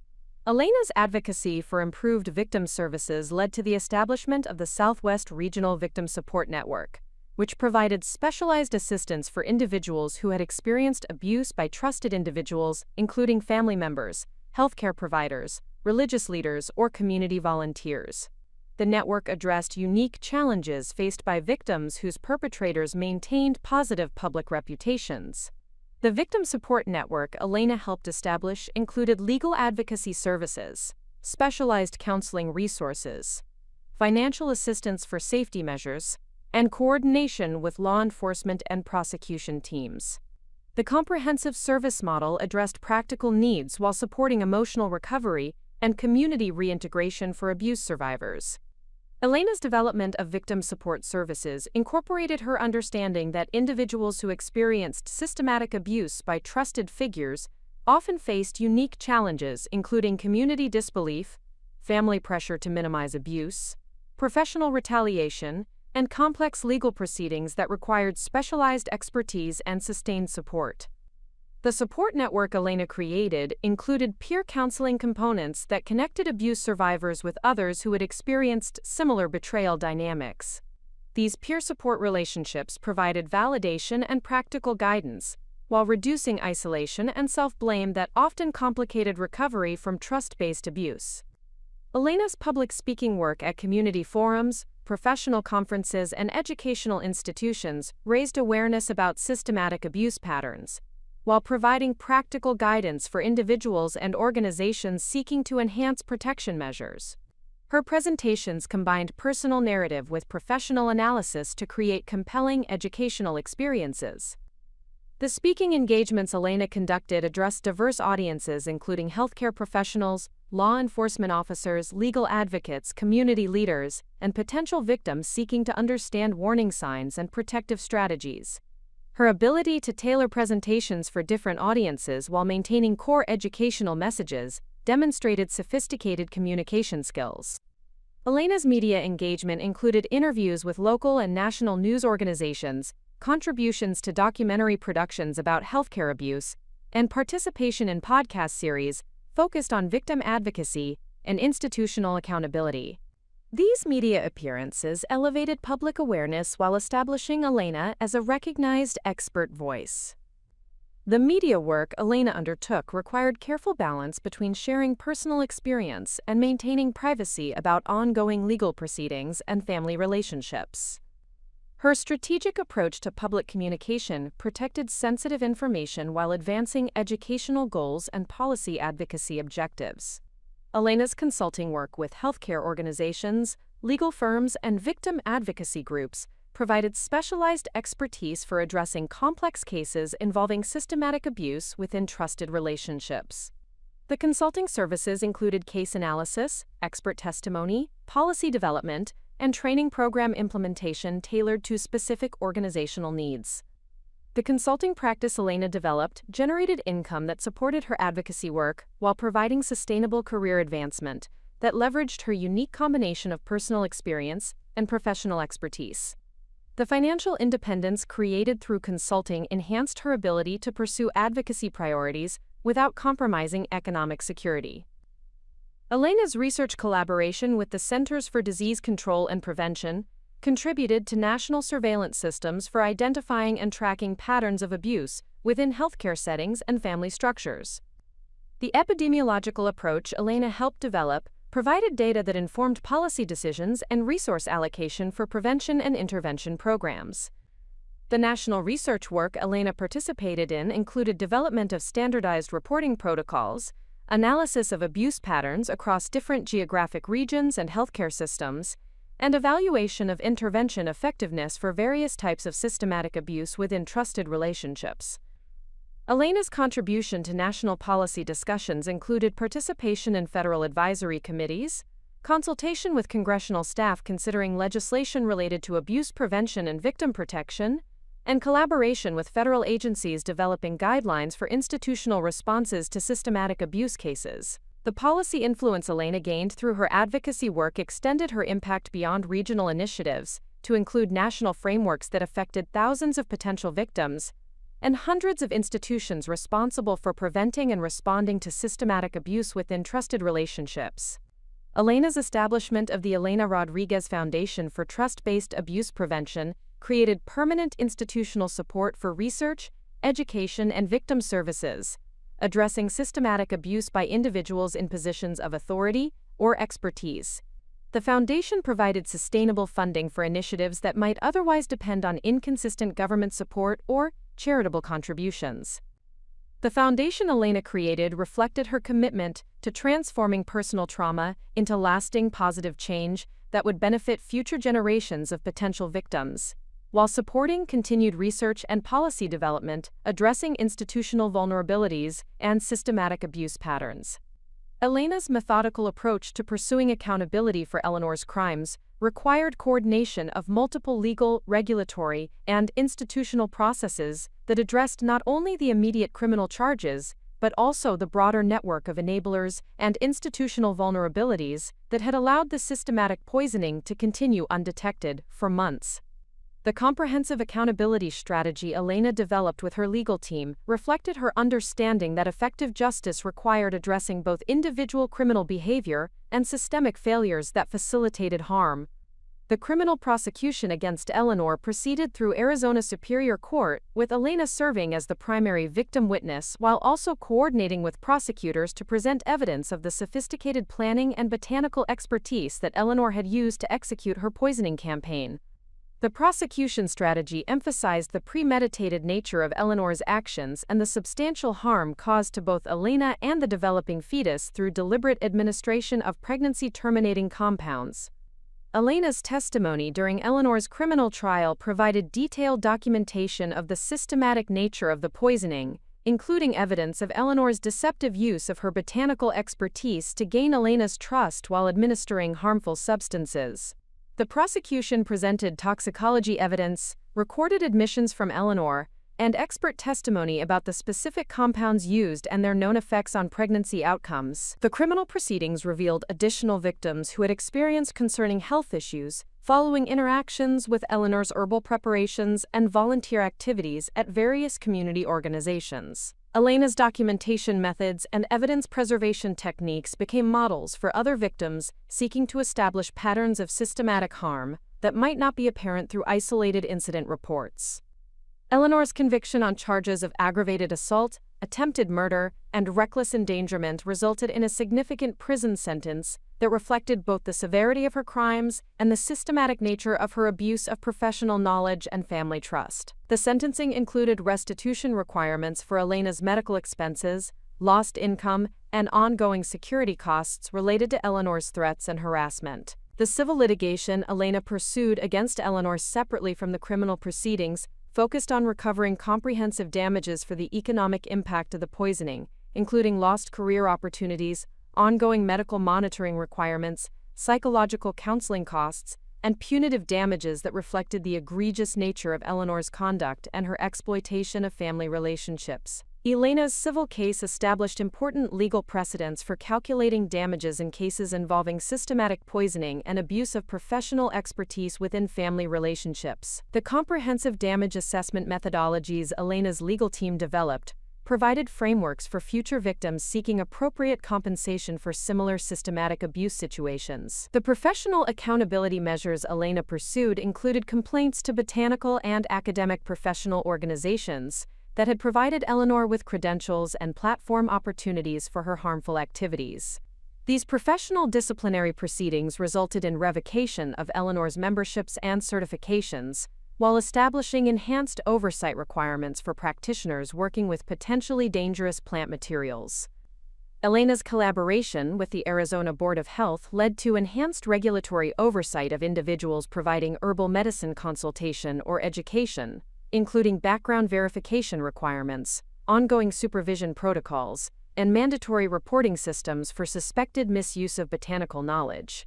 Elena's advocacy for improved victim services led to the establishment of the Southwest Regional Victim Support Network, which provided specialized assistance for individuals who had experienced abuse by trusted individuals, including family members, healthcare providers, religious leaders, or community volunteers. The network addressed unique challenges faced by victims whose perpetrators maintained positive public reputations. The Victim Support Network Elena helped establish included legal advocacy services, specialized counseling resources, financial assistance for safety measures, and coordination with law enforcement and prosecution teams. The comprehensive service model addressed practical needs while supporting emotional recovery and community reintegration for abuse survivors. Elena's development of victim support services incorporated her understanding that individuals who experienced systematic abuse by trusted figures often faced unique challenges, including community disbelief, family pressure to minimize abuse, professional retaliation, and complex legal proceedings that required specialized expertise and sustained support. The support network Elena created included peer counseling components that connected abuse survivors with others who had experienced similar betrayal dynamics. These peer support relationships provided validation and practical guidance, while reducing isolation and self-blame that often complicated recovery from trust-based abuse. Elena's public speaking work at community forums, professional conferences, and educational institutions raised awareness about systematic abuse patterns, while providing practical guidance for individuals and organizations seeking to enhance protection measures. Her presentations combined personal narrative with professional analysis to create compelling educational experiences. The speaking engagements Elena conducted addressed diverse audiences including healthcare professionals, law enforcement officers, legal advocates, community leaders, and potential victims seeking to understand warning signs and protective strategies. Her ability to tailor presentations for different audiences while maintaining core educational messages demonstrated sophisticated communication skills. Elena's media engagement included interviews with local and national news organizations, contributions to documentary productions about healthcare abuse, and participation in podcast series focused on victim advocacy and institutional accountability. These media appearances elevated public awareness while establishing Elena as a recognized expert voice. The media work Elena undertook required careful balance between sharing personal experience and maintaining privacy about ongoing legal proceedings and family relationships. Her strategic approach to public communication protected sensitive information while advancing educational goals and policy advocacy objectives. Elena's consulting work with healthcare organizations, legal firms, and victim advocacy groups provided specialized expertise for addressing complex cases involving systematic abuse within trusted relationships. The consulting services included case analysis, expert testimony, policy development, and training program implementation tailored to specific organizational needs. The consulting practice Elena developed generated income that supported her advocacy work while providing sustainable career advancement that leveraged her unique combination of personal experience and professional expertise. The financial independence created through consulting enhanced her ability to pursue advocacy priorities without compromising economic security. Elena's research collaboration with the Centers for Disease Control and Prevention contributed to national surveillance systems for identifying and tracking patterns of abuse within healthcare settings and family structures. The epidemiological approach Elena helped develop provided data that informed policy decisions and resource allocation for prevention and intervention programs. The national research work Elena participated in included development of standardized reporting protocols, analysis of abuse patterns across different geographic regions and healthcare systems, and evaluation of intervention effectiveness for various types of systematic abuse within trusted relationships. Elena's contribution to national policy discussions included participation in federal advisory committees, consultation with congressional staff considering legislation related to abuse prevention and victim protection, and collaboration with federal agencies developing guidelines for institutional responses to systematic abuse cases. The policy influence Elena gained through her advocacy work extended her impact beyond regional initiatives to include national frameworks that affected thousands of potential victims and hundreds of institutions responsible for preventing and responding to systematic abuse within trusted relationships. Elena's establishment of the Elena Rodriguez Foundation for Trust-Based Abuse Prevention created permanent institutional support for research, education, and victim services, addressing systematic abuse by individuals in positions of authority or expertise. The foundation provided sustainable funding for initiatives that might otherwise depend on inconsistent government support or charitable contributions. The foundation Elena created reflected her commitment to transforming personal trauma into lasting positive change that would benefit future generations of potential victims, while supporting continued research and policy development addressing institutional vulnerabilities and systematic abuse patterns. Elena's methodical approach to pursuing accountability for Eleanor's crimes required coordination of multiple legal, regulatory, and institutional processes that addressed not only the immediate criminal charges, but also the broader network of enablers and institutional vulnerabilities that had allowed the systematic poisoning to continue undetected for months. The comprehensive accountability strategy Elena developed with her legal team reflected her understanding that effective justice required addressing both individual criminal behavior and systemic failures that facilitated harm. The criminal prosecution against Eleanor proceeded through Arizona Superior Court, with Elena serving as the primary victim witness while also coordinating with prosecutors to present evidence of the sophisticated planning and botanical expertise that Eleanor had used to execute her poisoning campaign. The prosecution strategy emphasized the premeditated nature of Eleanor's actions and the substantial harm caused to both Elena and the developing fetus through deliberate administration of pregnancy-terminating compounds. Elena's testimony during Eleanor's criminal trial provided detailed documentation of the systematic nature of the poisoning, including evidence of Eleanor's deceptive use of her botanical expertise to gain Elena's trust while administering harmful substances. The prosecution presented toxicology evidence, recorded admissions from Eleanor, and expert testimony about the specific compounds used and their known effects on pregnancy outcomes. The criminal proceedings revealed additional victims who had experienced concerning health issues following interactions with Eleanor's herbal preparations and volunteer activities at various community organizations. Elena's documentation methods and evidence preservation techniques became models for other victims seeking to establish patterns of systematic harm that might not be apparent through isolated incident reports. Eleanor's conviction on charges of aggravated assault, attempted murder, and reckless endangerment resulted in a significant prison sentence that reflected both the severity of her crimes and the systematic nature of her abuse of professional knowledge and family trust. The sentencing included restitution requirements for Elena's medical expenses, lost income, and ongoing security costs related to Eleanor's threats and harassment. The civil litigation Elena pursued against Eleanor separately from the criminal proceedings focused on recovering comprehensive damages for the economic impact of the poisoning, including lost career opportunities, ongoing medical monitoring requirements, psychological counseling costs, and punitive damages that reflected the egregious nature of Eleanor's conduct and her exploitation of family relationships. Elena's civil case established important legal precedents for calculating damages in cases involving systematic poisoning and abuse of professional expertise within family relationships. The comprehensive damage assessment methodologies Elena's legal team developed provided frameworks for future victims seeking appropriate compensation for similar systematic abuse situations. The professional accountability measures Elena pursued included complaints to botanical and academic professional organizations that had provided Eleanor with credentials and platform opportunities for her harmful activities. These professional disciplinary proceedings resulted in revocation of Eleanor's memberships and certifications, while establishing enhanced oversight requirements for practitioners working with potentially dangerous plant materials. Elena's collaboration with the Arizona Board of Health led to enhanced regulatory oversight of individuals providing herbal medicine consultation or education, including background verification requirements, ongoing supervision protocols, and mandatory reporting systems for suspected misuse of botanical knowledge.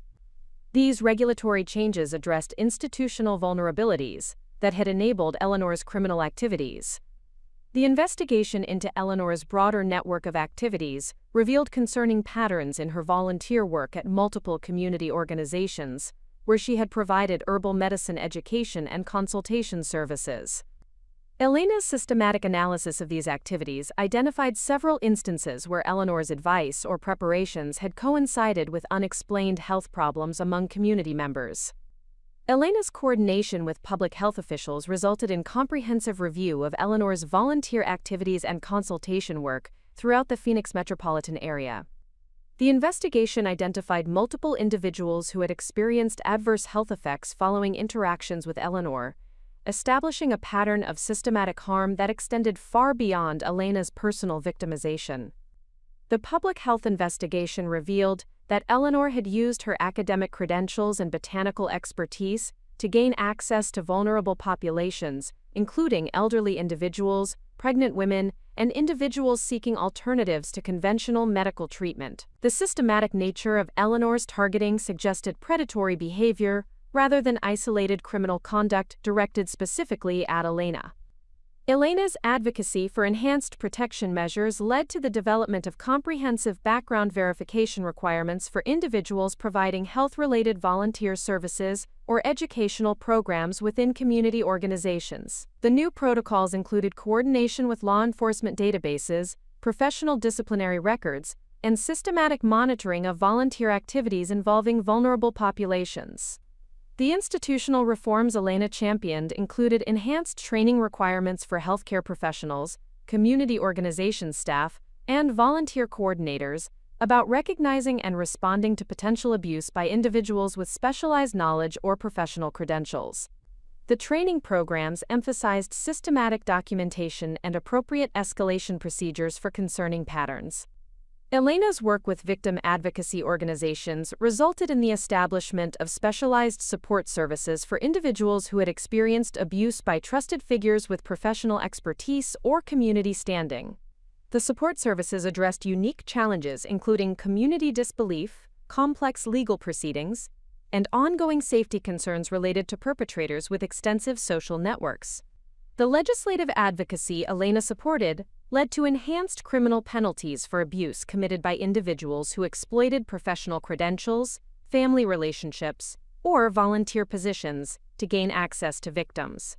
These regulatory changes addressed institutional vulnerabilities that had enabled Eleanor's criminal activities. The investigation into Eleanor's broader network of activities revealed concerning patterns in her volunteer work at multiple community organizations, where she had provided herbal medicine education and consultation services. Elena's systematic analysis of these activities identified several instances where Eleanor's advice or preparations had coincided with unexplained health problems among community members. Elena's coordination with public health officials resulted in comprehensive review of Eleanor's volunteer activities and consultation work throughout the Phoenix metropolitan area. The investigation identified multiple individuals who had experienced adverse health effects following interactions with Eleanor, establishing a pattern of systematic harm that extended far beyond Elena's personal victimization. The public health investigation revealed that Eleanor had used her academic credentials and botanical expertise to gain access to vulnerable populations, including elderly individuals, pregnant women, and individuals seeking alternatives to conventional medical treatment. The systematic nature of Eleanor's targeting suggested predatory behavior rather than isolated criminal conduct directed specifically at Elena. Elena's advocacy for enhanced protection measures led to the development of comprehensive background verification requirements for individuals providing health-related volunteer services or educational programs within community organizations. The new protocols included coordination with law enforcement databases, professional disciplinary records, and systematic monitoring of volunteer activities involving vulnerable populations. The institutional reforms Elena championed included enhanced training requirements for healthcare professionals, community organization staff, and volunteer coordinators about recognizing and responding to potential abuse by individuals with specialized knowledge or professional credentials. The training programs emphasized systematic documentation and appropriate escalation procedures for concerning patterns. Elena's work with victim advocacy organizations resulted in the establishment of specialized support services for individuals who had experienced abuse by trusted figures with professional expertise or community standing. The support services addressed unique challenges including community disbelief, complex legal proceedings, and ongoing safety concerns related to perpetrators with extensive social networks. The legislative advocacy Elena supported led to enhanced criminal penalties for abuse committed by individuals who exploited professional credentials, family relationships, or volunteer positions to gain access to victims.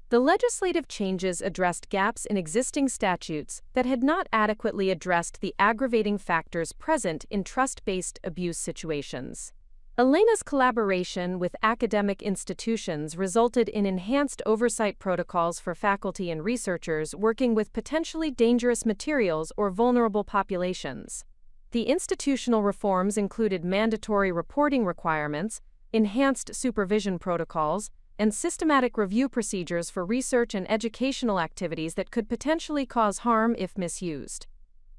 The legislative changes addressed gaps in existing statutes that had not adequately addressed the aggravating factors present in trust-based abuse situations. Elena's collaboration with academic institutions resulted in enhanced oversight protocols for faculty and researchers working with potentially dangerous materials or vulnerable populations. The institutional reforms included mandatory reporting requirements, enhanced supervision protocols, and systematic review procedures for research and educational activities that could potentially cause harm if misused.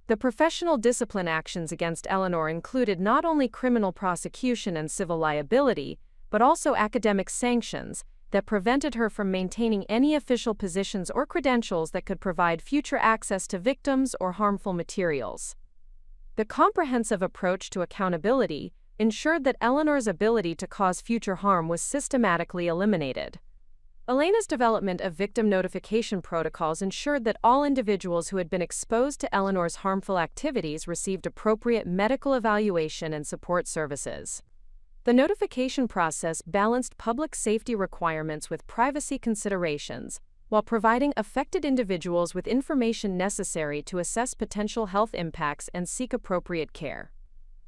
The professional discipline actions against Eleanor included not only criminal prosecution and civil liability, but also academic sanctions that prevented her from maintaining any official positions or credentials that could provide future access to victims or harmful materials. The comprehensive approach to accountability ensured that Eleanor's ability to cause future harm was systematically eliminated. Elena's development of victim notification protocols ensured that all individuals who had been exposed to Eleanor's harmful activities received appropriate medical evaluation and support services. The notification process balanced public safety requirements with privacy considerations, while providing affected individuals with information necessary to assess potential health impacts and seek appropriate care.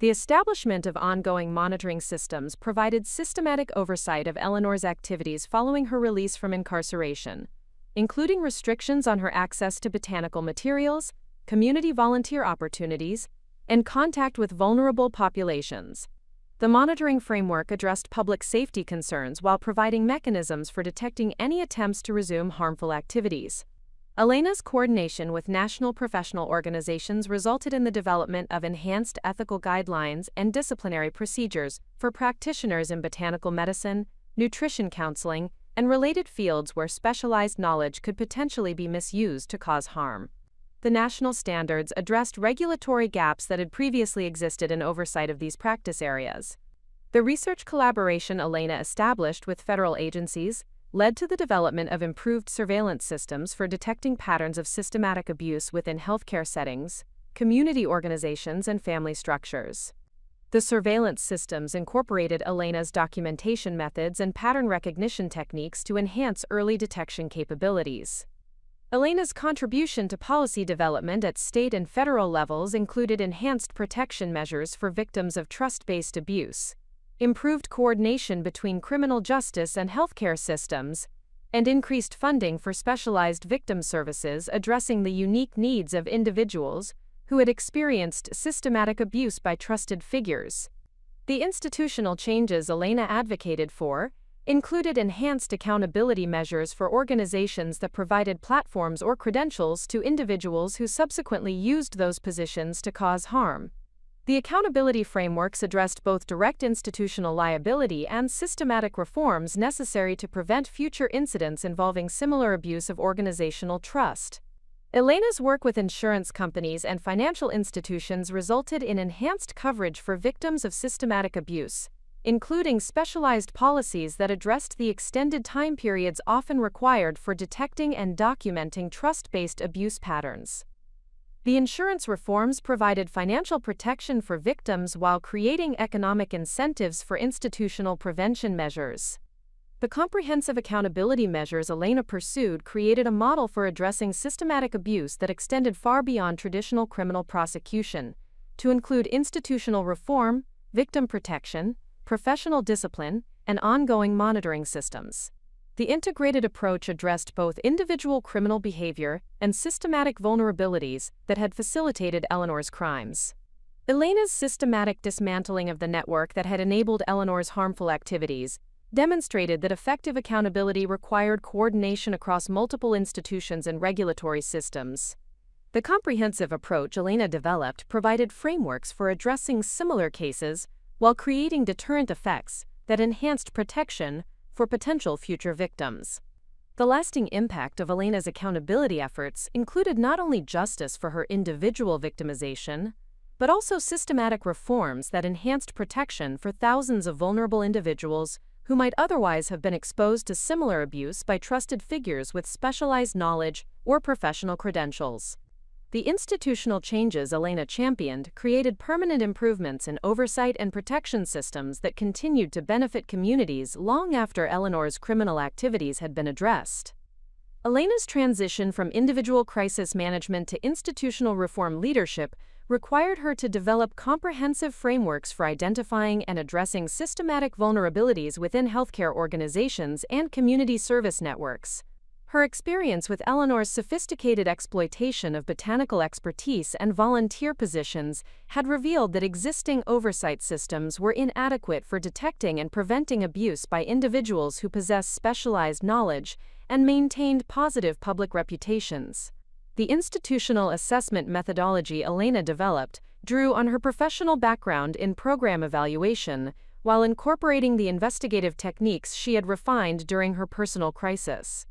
The establishment of ongoing monitoring systems provided systematic oversight of Eleanor's activities following her release from incarceration, including restrictions on her access to botanical materials, community volunteer opportunities, and contact with vulnerable populations. The monitoring framework addressed public safety concerns while providing mechanisms for detecting any attempts to resume harmful activities. Elena's coordination with national professional organizations resulted in the development of enhanced ethical guidelines and disciplinary procedures for practitioners in botanical medicine, nutrition counseling, and related fields where specialized knowledge could potentially be misused to cause harm. The national standards addressed regulatory gaps that had previously existed in oversight of these practice areas. The research collaboration Elena established with federal agencies, led to the development of improved surveillance systems for detecting patterns of systematic abuse within healthcare settings, community organizations, and family structures. The surveillance systems incorporated Elena's documentation methods and pattern recognition techniques to enhance early detection capabilities. Elena's contribution to policy development at state and federal levels included enhanced protection measures for victims of trust-based abuse, improved coordination between criminal justice and healthcare systems, and increased funding for specialized victim services addressing the unique needs of individuals who had experienced systematic abuse by trusted figures. The institutional changes Elena advocated for included enhanced accountability measures for organizations that provided platforms or credentials to individuals who subsequently used those positions to cause harm. The accountability frameworks addressed both direct institutional liability and systematic reforms necessary to prevent future incidents involving similar abuse of organizational trust. Elena's work with insurance companies and financial institutions resulted in enhanced coverage for victims of systematic abuse, including specialized policies that addressed the extended time periods often required for detecting and documenting trust-based abuse patterns. The insurance reforms provided financial protection for victims while creating economic incentives for institutional prevention measures. The comprehensive accountability measures Elena pursued created a model for addressing systematic abuse that extended far beyond traditional criminal prosecution, to include institutional reform, victim protection, professional discipline, and ongoing monitoring systems. The integrated approach addressed both individual criminal behavior and systematic vulnerabilities that had facilitated Eleanor's crimes. Elena's systematic dismantling of the network that had enabled Eleanor's harmful activities demonstrated that effective accountability required coordination across multiple institutions and regulatory systems. The comprehensive approach Elena developed provided frameworks for addressing similar cases while creating deterrent effects that enhanced protection for potential future victims. The lasting impact of Elena's accountability efforts included not only justice for her individual victimization, but also systematic reforms that enhanced protection for thousands of vulnerable individuals who might otherwise have been exposed to similar abuse by trusted figures with specialized knowledge or professional credentials. The institutional changes Elena championed created permanent improvements in oversight and protection systems that continued to benefit communities long after Eleanor's criminal activities had been addressed. Elena's transition from individual crisis management to institutional reform leadership required her to develop comprehensive frameworks for identifying and addressing systematic vulnerabilities within healthcare organizations and community service networks. Her experience with Eleanor's sophisticated exploitation of botanical expertise and volunteer positions had revealed that existing oversight systems were inadequate for detecting and preventing abuse by individuals who possess specialized knowledge and maintained positive public reputations. The institutional assessment methodology Elena developed drew on her professional background in program evaluation while incorporating the investigative techniques she had refined during her personal crisis.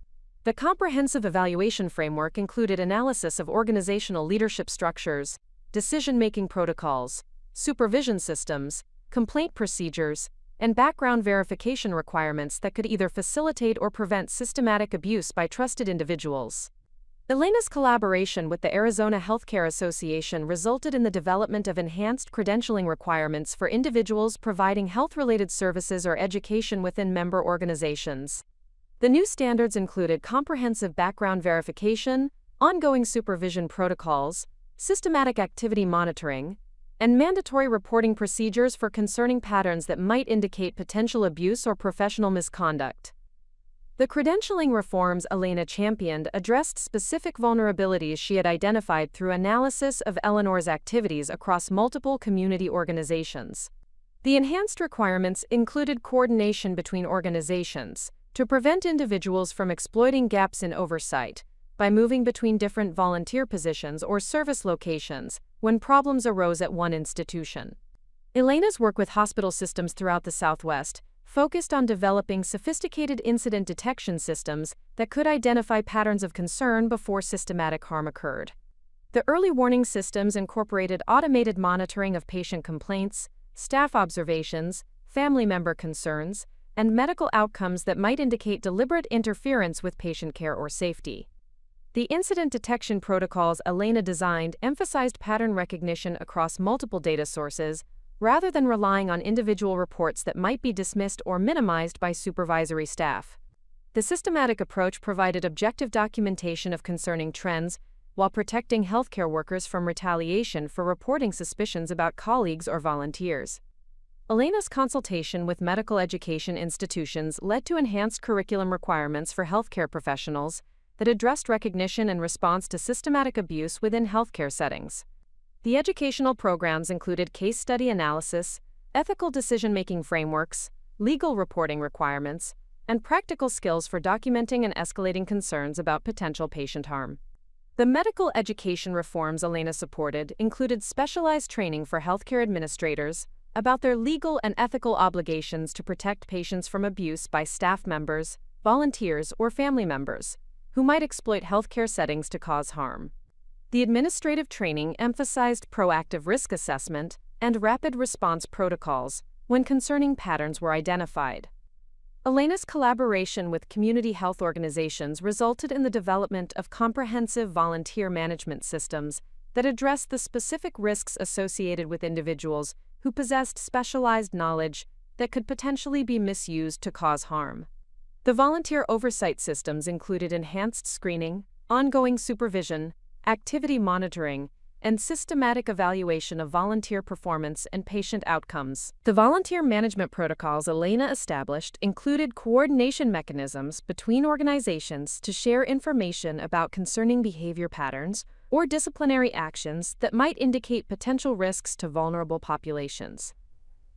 The comprehensive evaluation framework included analysis of organizational leadership structures, decision-making protocols, supervision systems, complaint procedures, and background verification requirements that could either facilitate or prevent systematic abuse by trusted individuals. Elena's collaboration with the Arizona Healthcare Association resulted in the development of enhanced credentialing requirements for individuals providing health-related services or education within member organizations. The new standards included comprehensive background verification, ongoing supervision protocols, systematic activity monitoring, and mandatory reporting procedures for concerning patterns that might indicate potential abuse or professional misconduct. The credentialing reforms Elena championed addressed specific vulnerabilities she had identified through analysis of Eleanor's activities across multiple community organizations. The enhanced requirements included coordination between organizations to prevent individuals from exploiting gaps in oversight by moving between different volunteer positions or service locations when problems arose at one institution. Elena's work with hospital systems throughout the Southwest focused on developing sophisticated incident detection systems that could identify patterns of concern before systematic harm occurred. The early warning systems incorporated automated monitoring of patient complaints, staff observations, family member concerns, and medical outcomes that might indicate deliberate interference with patient care or safety. The incident detection protocols Elena designed emphasized pattern recognition across multiple data sources, rather than relying on individual reports that might be dismissed or minimized by supervisory staff. The systematic approach provided objective documentation of concerning trends, while protecting healthcare workers from retaliation for reporting suspicions about colleagues or volunteers. Elena's consultation with medical education institutions led to enhanced curriculum requirements for healthcare professionals that addressed recognition and response to systematic abuse within healthcare settings. The educational programs included case study analysis, ethical decision-making frameworks, legal reporting requirements, and practical skills for documenting and escalating concerns about potential patient harm. The medical education reforms Elena supported included specialized training for healthcare administrators about their legal and ethical obligations to protect patients from abuse by staff members, volunteers, or family members who might exploit healthcare settings to cause harm. The administrative training emphasized proactive risk assessment and rapid response protocols when concerning patterns were identified. Elena's collaboration with community health organizations resulted in the development of comprehensive volunteer management systems that addressed the specific risks associated with individuals who possessed specialized knowledge that could potentially be misused to cause harm. The volunteer oversight systems included enhanced screening, ongoing supervision, activity monitoring, and systematic evaluation of volunteer performance and patient outcomes. The volunteer management protocols Elena established included coordination mechanisms between organizations to share information about concerning behavior patterns or disciplinary actions that might indicate potential risks to vulnerable populations.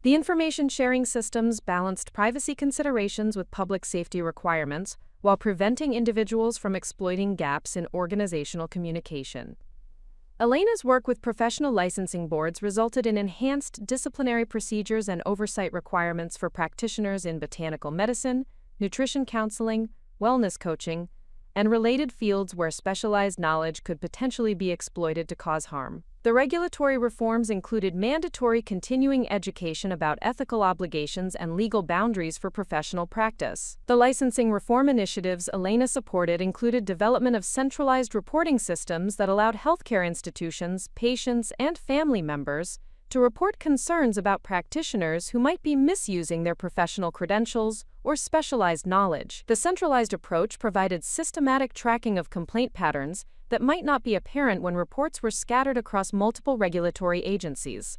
The information sharing systems balanced privacy considerations with public safety requirements while preventing individuals from exploiting gaps in organizational communication. Elena's work with professional licensing boards resulted in enhanced disciplinary procedures and oversight requirements for practitioners in botanical medicine, nutrition counseling, wellness coaching, and related fields where specialized knowledge could potentially be exploited to cause harm. The regulatory reforms included mandatory continuing education about ethical obligations and legal boundaries for professional practice. The licensing reform initiatives Elena supported included development of centralized reporting systems that allowed healthcare institutions, patients, and family members to report concerns about practitioners who might be misusing their professional credentials or specialized knowledge. The centralized approach provided systematic tracking of complaint patterns that might not be apparent when reports were scattered across multiple regulatory agencies.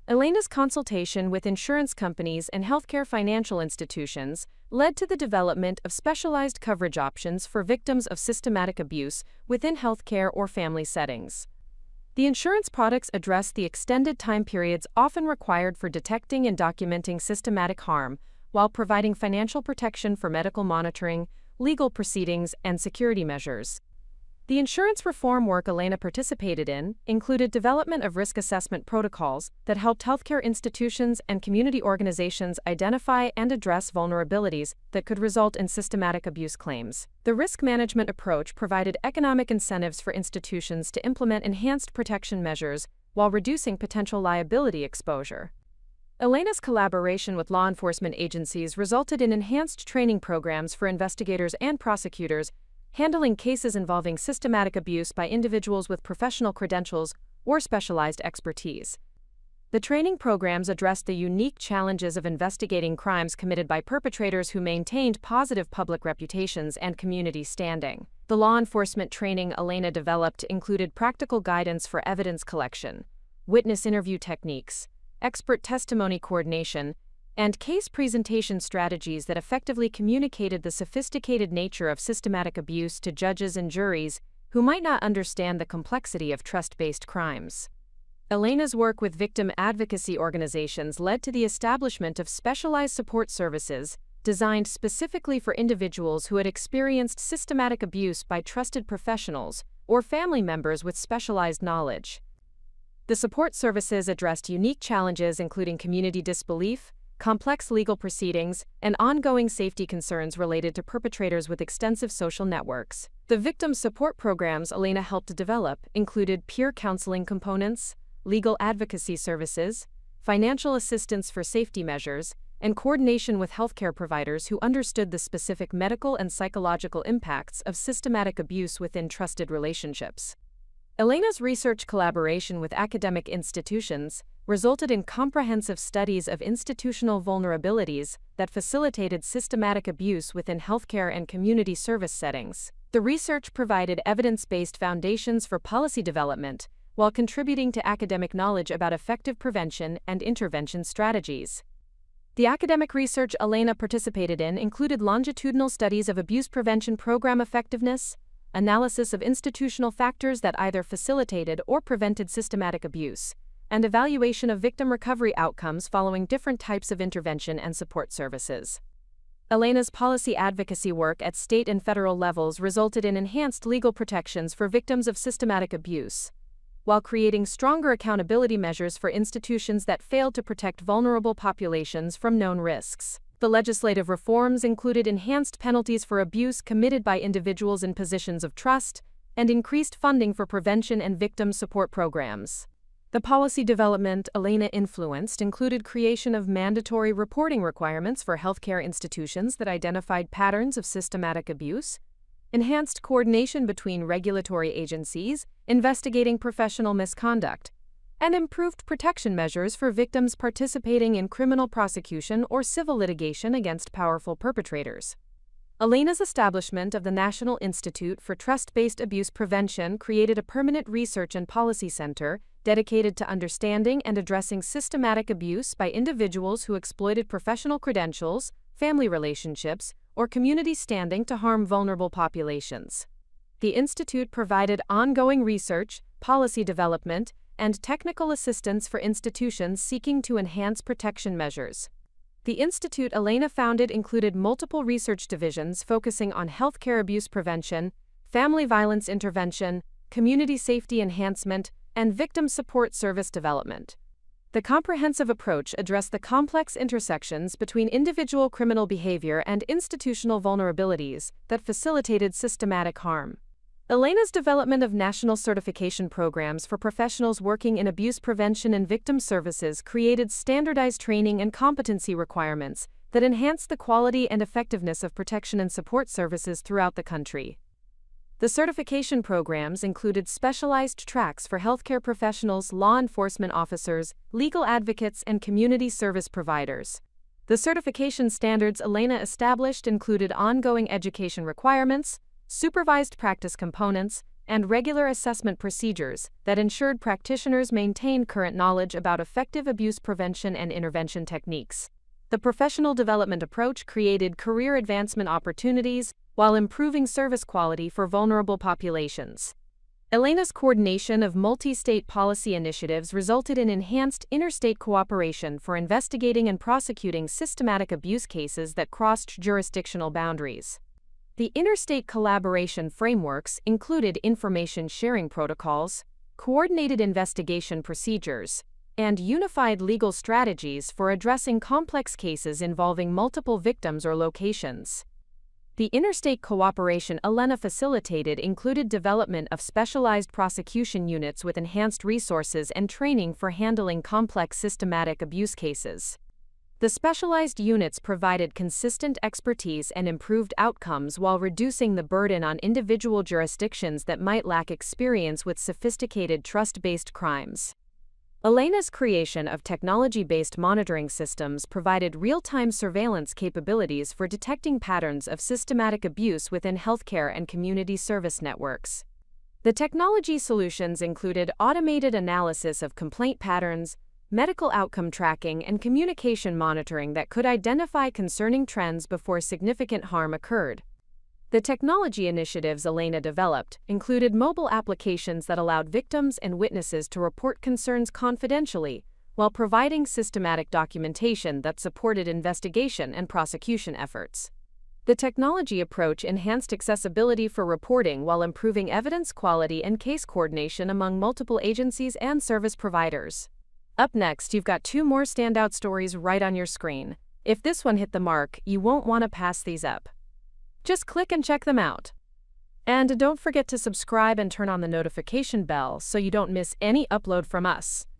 Elena's consultation with insurance companies and healthcare financial institutions led to the development of specialized coverage options for victims of systematic abuse within healthcare or family settings. The insurance products addressed the extended time periods often required for detecting and documenting systematic harm, while providing financial protection for medical monitoring, legal proceedings, and security measures. The insurance reform work Elena participated in included development of risk assessment protocols that helped healthcare institutions and community organizations identify and address vulnerabilities that could result in systematic abuse claims. The risk management approach provided economic incentives for institutions to implement enhanced protection measures while reducing potential liability exposure. Elena's collaboration with law enforcement agencies resulted in enhanced training programs for investigators and prosecutors handling cases involving systematic abuse by individuals with professional credentials or specialized expertise. The training programs addressed the unique challenges of investigating crimes committed by perpetrators who maintained positive public reputations and community standing. The law enforcement training Elena developed included practical guidance for evidence collection, witness interview techniques, expert testimony coordination, and case presentation strategies that effectively communicated the sophisticated nature of systematic abuse to judges and juries who might not understand the complexity of trust-based crimes. Elena's work with victim advocacy organizations led to the establishment of specialized support services designed specifically for individuals who had experienced systematic abuse by trusted professionals or family members with specialized knowledge. The support services addressed unique challenges including community disbelief, complex legal proceedings, and ongoing safety concerns related to perpetrators with extensive social networks. The victim support programs Elena helped develop included peer counseling components, legal advocacy services, financial assistance for safety measures, and coordination with healthcare providers who understood the specific medical and psychological impacts of systematic abuse within trusted relationships. Elena's research collaboration with academic institutions resulted in comprehensive studies of institutional vulnerabilities that facilitated systematic abuse within healthcare and community service settings. The research provided evidence-based foundations for policy development, while contributing to academic knowledge about effective prevention and intervention strategies. The academic research Elena participated in included longitudinal studies of abuse prevention program effectiveness, analysis of institutional factors that either facilitated or prevented systematic abuse, and evaluation of victim recovery outcomes following different types of intervention and support services. Elena's policy advocacy work at state and federal levels resulted in enhanced legal protections for victims of systematic abuse, while creating stronger accountability measures for institutions that failed to protect vulnerable populations from known risks. The legislative reforms included enhanced penalties for abuse committed by individuals in positions of trust and increased funding for prevention and victim support programs. The policy development Elena influenced included creation of mandatory reporting requirements for healthcare institutions that identified patterns of systematic abuse, enhanced coordination between regulatory agencies investigating professional misconduct, and improved protection measures for victims participating in criminal prosecution or civil litigation against powerful perpetrators. Elena's establishment of the National Institute for Trust-Based Abuse Prevention created a permanent research and policy center dedicated to understanding and addressing systematic abuse by individuals who exploited professional credentials, family relationships, or community standing to harm vulnerable populations. The Institute provided ongoing research, policy development, and technical assistance for institutions seeking to enhance protection measures. The institute Elena founded included multiple research divisions focusing on healthcare abuse prevention, family violence intervention, community safety enhancement, and victim support service development. The comprehensive approach addressed the complex intersections between individual criminal behavior and institutional vulnerabilities that facilitated systematic harm. Elena's development of national certification programs for professionals working in abuse prevention and victim services created standardized training and competency requirements that enhanced the quality and effectiveness of protection and support services throughout the country. The certification programs included specialized tracks for healthcare professionals, law enforcement officers, legal advocates, and community service providers. The certification standards Elena established included ongoing education requirements, supervised practice components, and regular assessment procedures that ensured practitioners maintained current knowledge about effective abuse prevention and intervention techniques. The professional development approach created career advancement opportunities while improving service quality for vulnerable populations. Elena's coordination of multi-state policy initiatives resulted in enhanced interstate cooperation for investigating and prosecuting systematic abuse cases that crossed jurisdictional boundaries. The interstate collaboration frameworks included information sharing protocols, coordinated investigation procedures, and unified legal strategies for addressing complex cases involving multiple victims or locations. The interstate cooperation Elena facilitated included development of specialized prosecution units with enhanced resources and training for handling complex systematic abuse cases. The specialized units provided consistent expertise and improved outcomes while reducing the burden on individual jurisdictions that might lack experience with sophisticated trust-based crimes. Elena's creation of technology-based monitoring systems provided real-time surveillance capabilities for detecting patterns of systematic abuse within healthcare and community service networks. The technology solutions included automated analysis of complaint patterns, medical outcome tracking, and communication monitoring that could identify concerning trends before significant harm occurred. The technology initiatives Elena developed included mobile applications that allowed victims and witnesses to report concerns confidentially, while providing systematic documentation that supported investigation and prosecution efforts. The technology approach enhanced accessibility for reporting while improving evidence quality and case coordination among multiple agencies and service providers. Up next, you've got 2 more standout stories right on your screen. If this one hit the mark, you won't want to pass these up. Just click and check them out. And don't forget to subscribe and turn on the notification bell so you don't miss any upload from us.